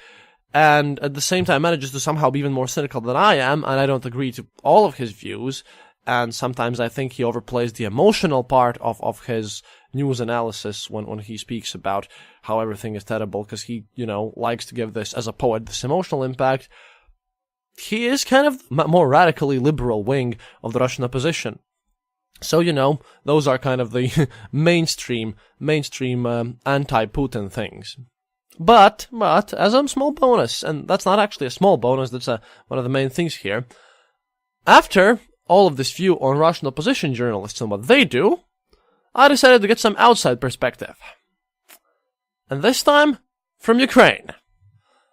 A: and at the same time manages to somehow be even more cynical than I am, and I don't agree to all of his views, and sometimes I think he overplays the emotional part of his news analysis when he speaks about how everything is terrible, because he, likes to give this, as a poet, this emotional impact. He is kind of more radically liberal wing of the Russian opposition. So, those are kind of the mainstream anti-Putin things. But, as a small bonus, and that's not actually a small bonus, that's one of the main things here, after all of this view on Russian opposition journalists and what they do, I decided to get some outside perspective. And this time, from Ukraine.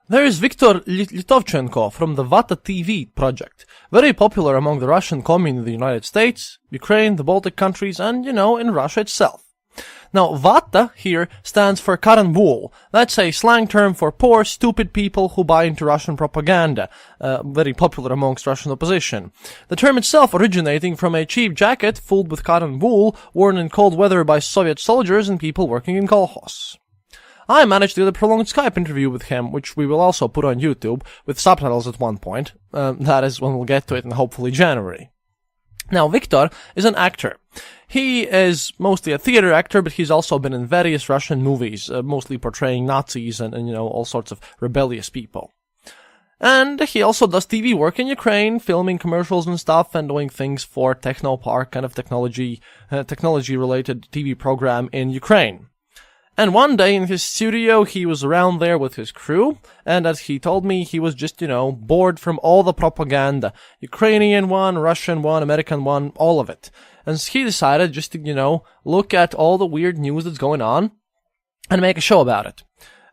A: There is Viktor Litovchenko from the Vata TV project, very popular among the Russian commune in the United States, Ukraine, the Baltic countries, and, in Russia itself. Now, Vata here stands for Karen Wool. That's a slang term for poor, stupid people who buy into Russian propaganda, very popular amongst Russian opposition. The term itself originating from a cheap jacket filled with cotton wool worn in cold weather by Soviet soldiers and people working in kolkhoz. I managed to get a prolonged Skype interview with him, which we will also put on YouTube, with subtitles at one point. That is when we'll get to it in hopefully January. Now, Viktor is an actor. He is mostly a theater actor, but he's also been in various Russian movies, mostly portraying Nazis and all sorts of rebellious people. And he also does TV work in Ukraine, filming commercials and stuff, and doing things for Technopark, kind of technology-related TV program in Ukraine. And one day in his studio, he was around there with his crew, and as he told me, he was just, bored from all the propaganda. Ukrainian one, Russian one, American one, all of it. And he decided just to, look at all the weird news that's going on and make a show about it.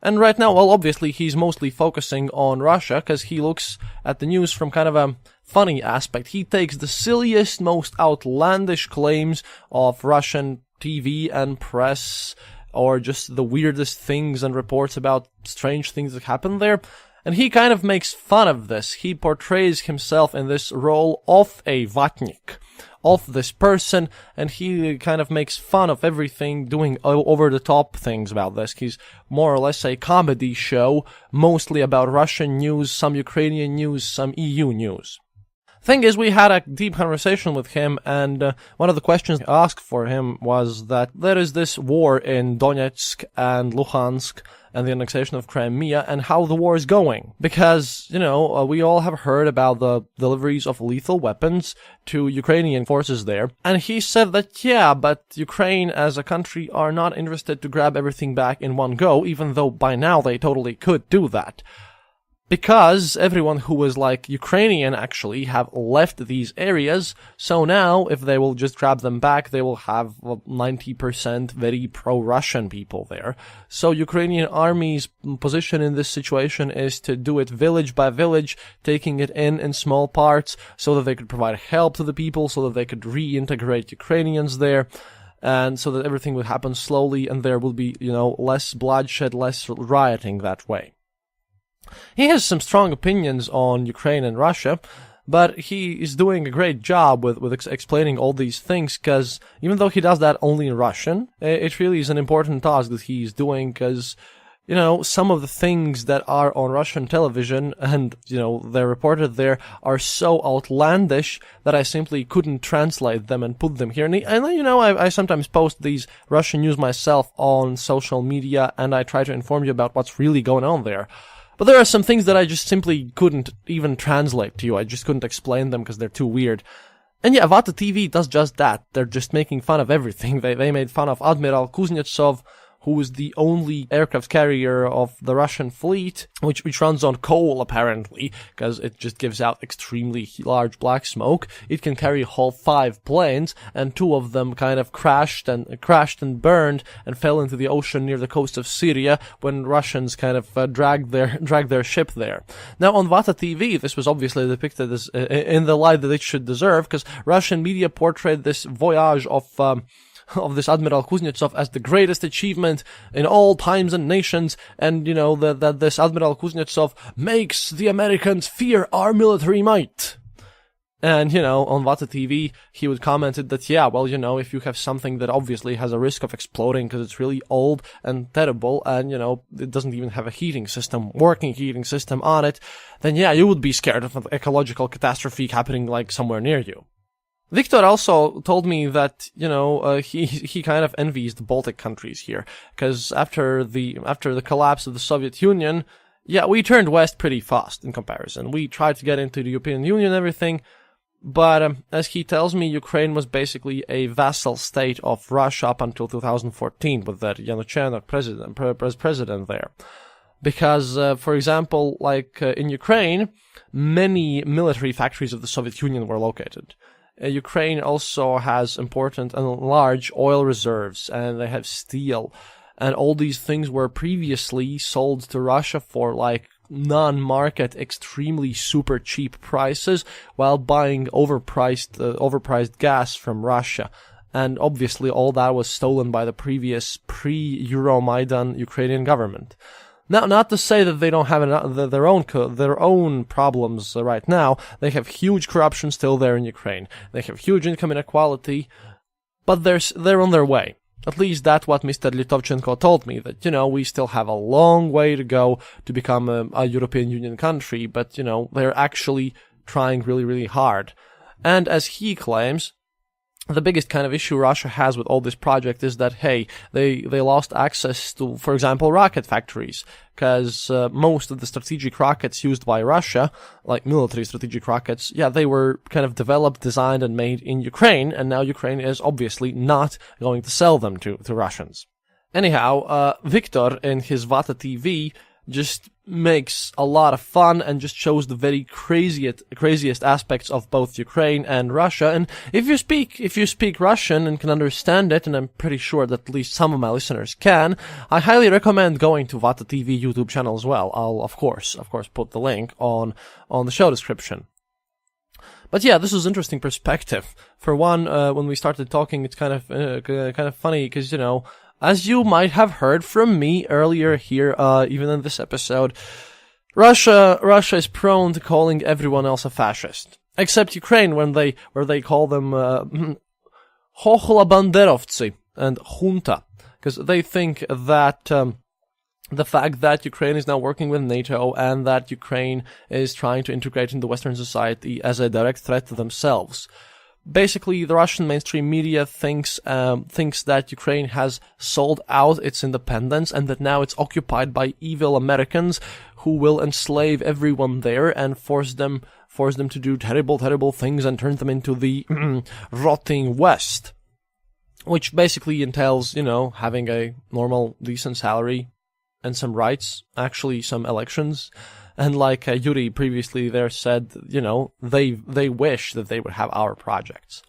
A: And right now, well, obviously, he's mostly focusing on Russia, because he looks at the news from kind of a funny aspect. He takes the silliest, most outlandish claims of Russian TV and press, or just the weirdest things and reports about strange things that happen there. And he kind of makes fun of this. He portrays himself in this role of a vatnik, of this person, and he kind of makes fun of everything, doing over-the-top things about this. He's more or less a comedy show, mostly about Russian news, some Ukrainian news, some EU news. Thing is, we had a deep conversation with him, and one of the questions asked for him was that there is this war in Donetsk and Luhansk and the annexation of Crimea, and how the war is going. Because, we all have heard about the deliveries of lethal weapons to Ukrainian forces there. And he said that, yeah, but Ukraine as a country are not interested to grab everything back in one go, even though by now they totally could do that. Because everyone who was Ukrainian actually have left these areas, so now if they will just grab them back, they will have 90% very pro-Russian people there. So Ukrainian army's position in this situation is to do it village by village, taking it in small parts, so that they could provide help to the people, so that they could reintegrate Ukrainians there, and so that everything would happen slowly and there will be, less bloodshed, less rioting that way. He has some strong opinions on Ukraine and Russia, but he is doing a great job with explaining all these things, because even though he does that only in Russian, it really is an important task that he's doing, because, some of the things that are on Russian television and, they're reported there are so outlandish that I simply couldn't translate them and put them here. And I sometimes post these Russian news myself on social media, and I try to inform you about what's really going on there. But there are some things that I just simply couldn't even translate to you. I just couldn't explain them because they're too weird. And yeah, Vata TV does just that. They're just making fun of everything. They made fun of Admiral Kuznetsov, who is the only aircraft carrier of the Russian fleet, which runs on coal, apparently, because it just gives out extremely large black smoke. It can carry whole 5 planes, and 2 of them kind of crashed and burned and fell into the ocean near the coast of Syria when Russians kind of dragged their ship there. Now, on Vata TV, this was obviously depicted as in the light that it should deserve, because Russian media portrayed this voyage of this Admiral Kuznetsov as the greatest achievement in all times and nations, and, that this Admiral Kuznetsov makes the Americans fear our military might. And, on Vata TV, he would commented that, yeah, well, if you have something that obviously has a risk of exploding because it's really old and terrible, and, it doesn't even have a working heating system on it, then yeah, you would be scared of an ecological catastrophe happening, somewhere near you. Viktor also told me that, he kind of envies the Baltic countries here, because after the collapse of the Soviet Union, yeah, we turned west pretty fast in comparison. We tried to get into the European Union and everything, but as he tells me, Ukraine was basically a vassal state of Russia up until 2014 with that Yanukovych president there. Because, for example, in Ukraine, many military factories of the Soviet Union were located. Ukraine also has important and large oil reserves, and they have steel, and all these things were previously sold to Russia for non-market, extremely super cheap prices, while buying overpriced gas from Russia. And obviously all that was stolen by the previous pre-Euromaidan Ukrainian government. Now, not to say that they don't have their own problems right now. They have huge corruption still there in Ukraine. They have huge income inequality, but they're on their way. At least that's what Mr. Litovchenko told me, that, we still have a long way to go to become a European Union country, but, they're actually trying really, really hard. And as he claims, the biggest kind of issue Russia has with all this project is that, hey, they lost access to, for example, rocket factories, because most of the strategic rockets used by Russia, like military strategic rockets, yeah, they were kind of developed, designed, and made in Ukraine, and now Ukraine is obviously not going to sell them to Russians. Anyhow, Viktor in his Vata TV just makes a lot of fun and just shows the very craziest aspects of both Ukraine and Russia. And if you speak Russian and can understand it, and I'm pretty sure that at least some of my listeners can, I highly recommend going to Vata TV YouTube channel as well. I'll of course put the link on the show description. But yeah, this is interesting perspective. For one, when we started talking, it's kind of funny because, as you might have heard from me earlier here, even in this episode, Russia is prone to calling everyone else a fascist, except Ukraine, where they call them Chochla Banderovci and junta, because they think that the fact that Ukraine is now working with NATO and that Ukraine is trying to integrate into Western society as a direct threat to themselves. Basically, the Russian mainstream media thinks that Ukraine has sold out its independence and that now it's occupied by evil Americans who will enslave everyone there and force them to do terrible things and turn them into the rotting West, which basically entails, having a normal, decent salary and some rights, actually some elections. And like Yuri previously there said, they wish that they would have our projects.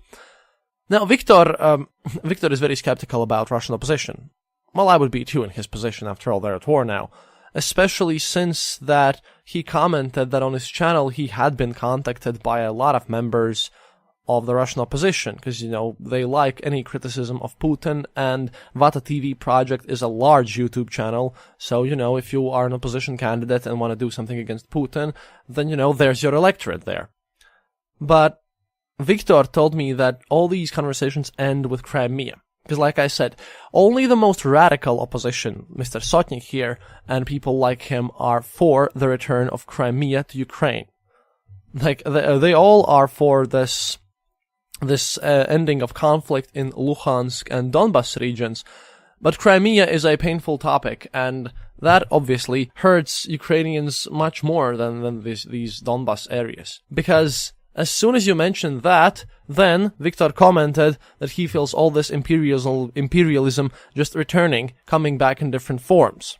A: Now, Viktor is very skeptical about Russian opposition. Well, I would be too in his position. After all, they're at war now. Especially since that he commented that on his channel he had been contacted by a lot of members of the Russian opposition, because, they like any criticism of Putin, and Vata TV project is a large YouTube channel, so, if you are an opposition candidate and want to do something against Putin, then, there's your electorate there. But Viktor told me that all these conversations end with Crimea. Because, like I said, only the most radical opposition, Mr. Sotnik here, and people like him are for the return of Crimea to Ukraine. They all are for this ending of conflict in Luhansk and Donbas regions, but Crimea is a painful topic, and that obviously hurts Ukrainians much more than these Donbas areas. Because as soon as you mention that, then Viktor commented that he feels all this imperialism just returning, coming back in different forms.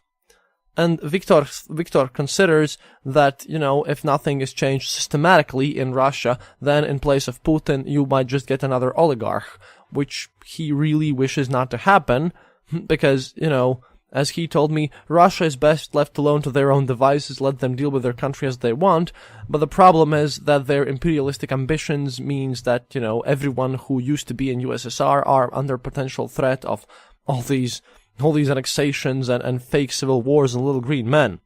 A: And Viktor considers that, if nothing is changed systematically in Russia, then in place of Putin, you might just get another oligarch, which he really wishes not to happen, because, as he told me, Russia is best left alone to their own devices, let them deal with their country as they want, but the problem is that their imperialistic ambitions means that, everyone who used to be in USSR are under potential threat of all these annexations and fake civil wars and little green men.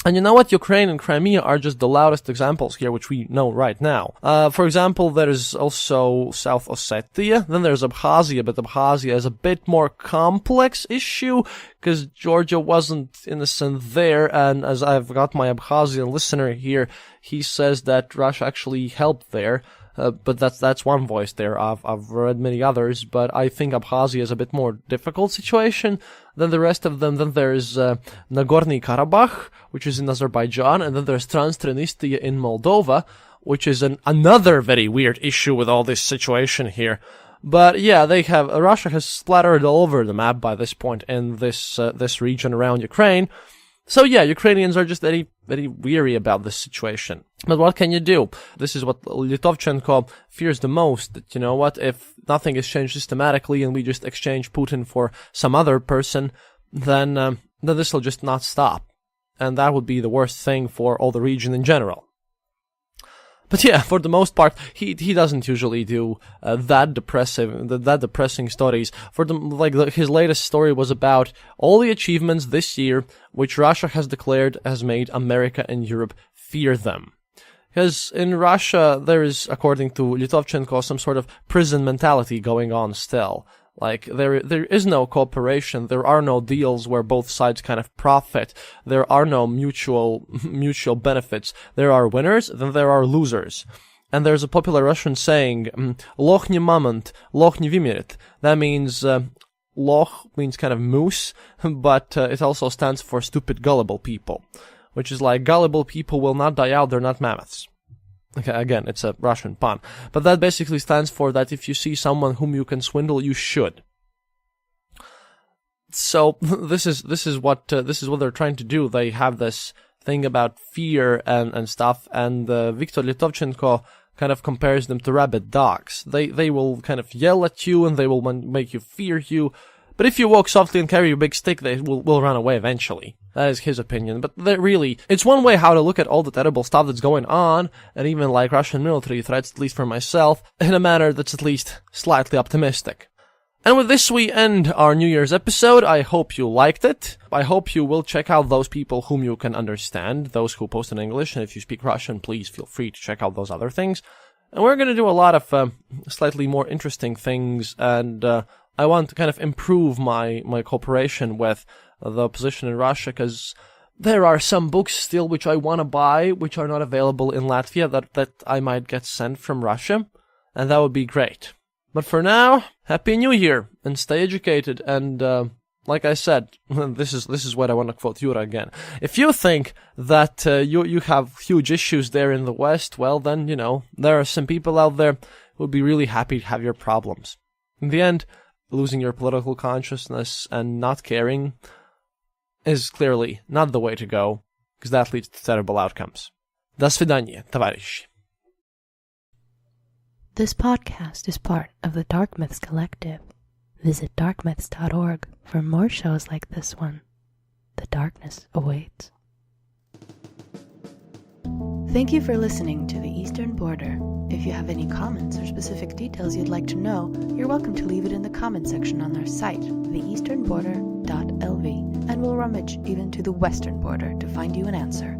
A: And you know what? Ukraine and Crimea are just the loudest examples here, which we know right now. For example, there is also South Ossetia, then there's Abkhazia, but Abkhazia is a bit more complex issue, because Georgia wasn't innocent there, and as I've got my Abkhazian listener here, he says that Russia actually helped there. but that's one voice there. I've read many others, but I think Abkhazia is a bit more difficult situation than the rest of them. Then there's Nagorny Karabakh, which is in Azerbaijan, and then there's Transnistria in Moldova, which is another very weird issue with all this situation here. But yeah, Russia has splattered all over the map by this point in this region around Ukraine. So yeah, Ukrainians are just very, very weary about this situation. But what can you do? This is what Litovchenko fears the most, that, you know what, if nothing is changed systematically and we just exchange Putin for some other person, then this will just not stop. And that would be the worst thing for all the region in general. But yeah, for the most part, he doesn't usually do that depressing stories. His latest story was about all the achievements this year, which Russia has declared has made America and Europe fear them. Because in Russia, there is, according to Litovchenko, some sort of prison mentality going on still. Like, there is no cooperation, there are no deals where both sides kind of profit, there are no mutual benefits. There are winners, then there are losers. And there's a popular Russian saying, Loch nie mamont, loch nie vymerit. That means, loch means kind of moose, but it also stands for stupid gullible people. Which is like, gullible people will not die out, they're not mammoths. Okay, again, it's a Russian pun. But that basically stands for that if you see someone whom you can swindle, you should. So, this is what they're trying to do. They have this thing about fear and stuff, and Viktor Litovchenko kind of compares them to rabid dogs. They will kind of yell at you, and they will make you fear you. But if you walk softly and carry a big stick, they will run away eventually. That is his opinion. But really, it's one way how to look at all the terrible stuff that's going on, and even like Russian military threats, at least for myself, in a manner that's at least slightly optimistic. And with this, we end our New Year's episode. I hope you liked it. I hope you will check out those people whom you can understand, those who post in English, and if you speak Russian, please feel free to check out those other things. And we're going to do a lot of slightly more interesting things, and I want to kind of improve my cooperation with the opposition in Russia, because there are some books still which I want to buy, which are not available in Latvia, that I might get sent from Russia, and that would be great. But for now, Happy New Year, and stay educated, and like I said, this is what I want to quote Yura again. If you think that you have huge issues there in the West, well then, there are some people out there who would be really happy to have your problems. In the end, losing your political consciousness and not caring is clearly not the way to go, because that leads to terrible outcomes. До свидания, товарищи.
C: This podcast is part of the Dark Myths Collective. Visit darkmyths.org for more shows like this one. The darkness awaits. Thank you for listening to The Eastern Border. If you have any comments or specific details you'd like to know, you're welcome to leave it in the comment section on our site, theeasternborder.lv, and we'll rummage even to the western border to find you an answer.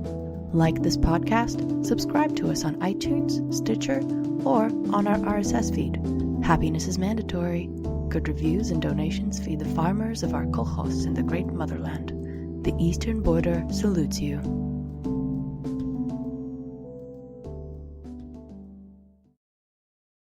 C: Like this podcast, subscribe to us on iTunes, Stitcher, or on our RSS feed. Happiness is mandatory. Good reviews and donations feed the farmers of our kolkhozs in the great motherland. The Eastern Border salutes you.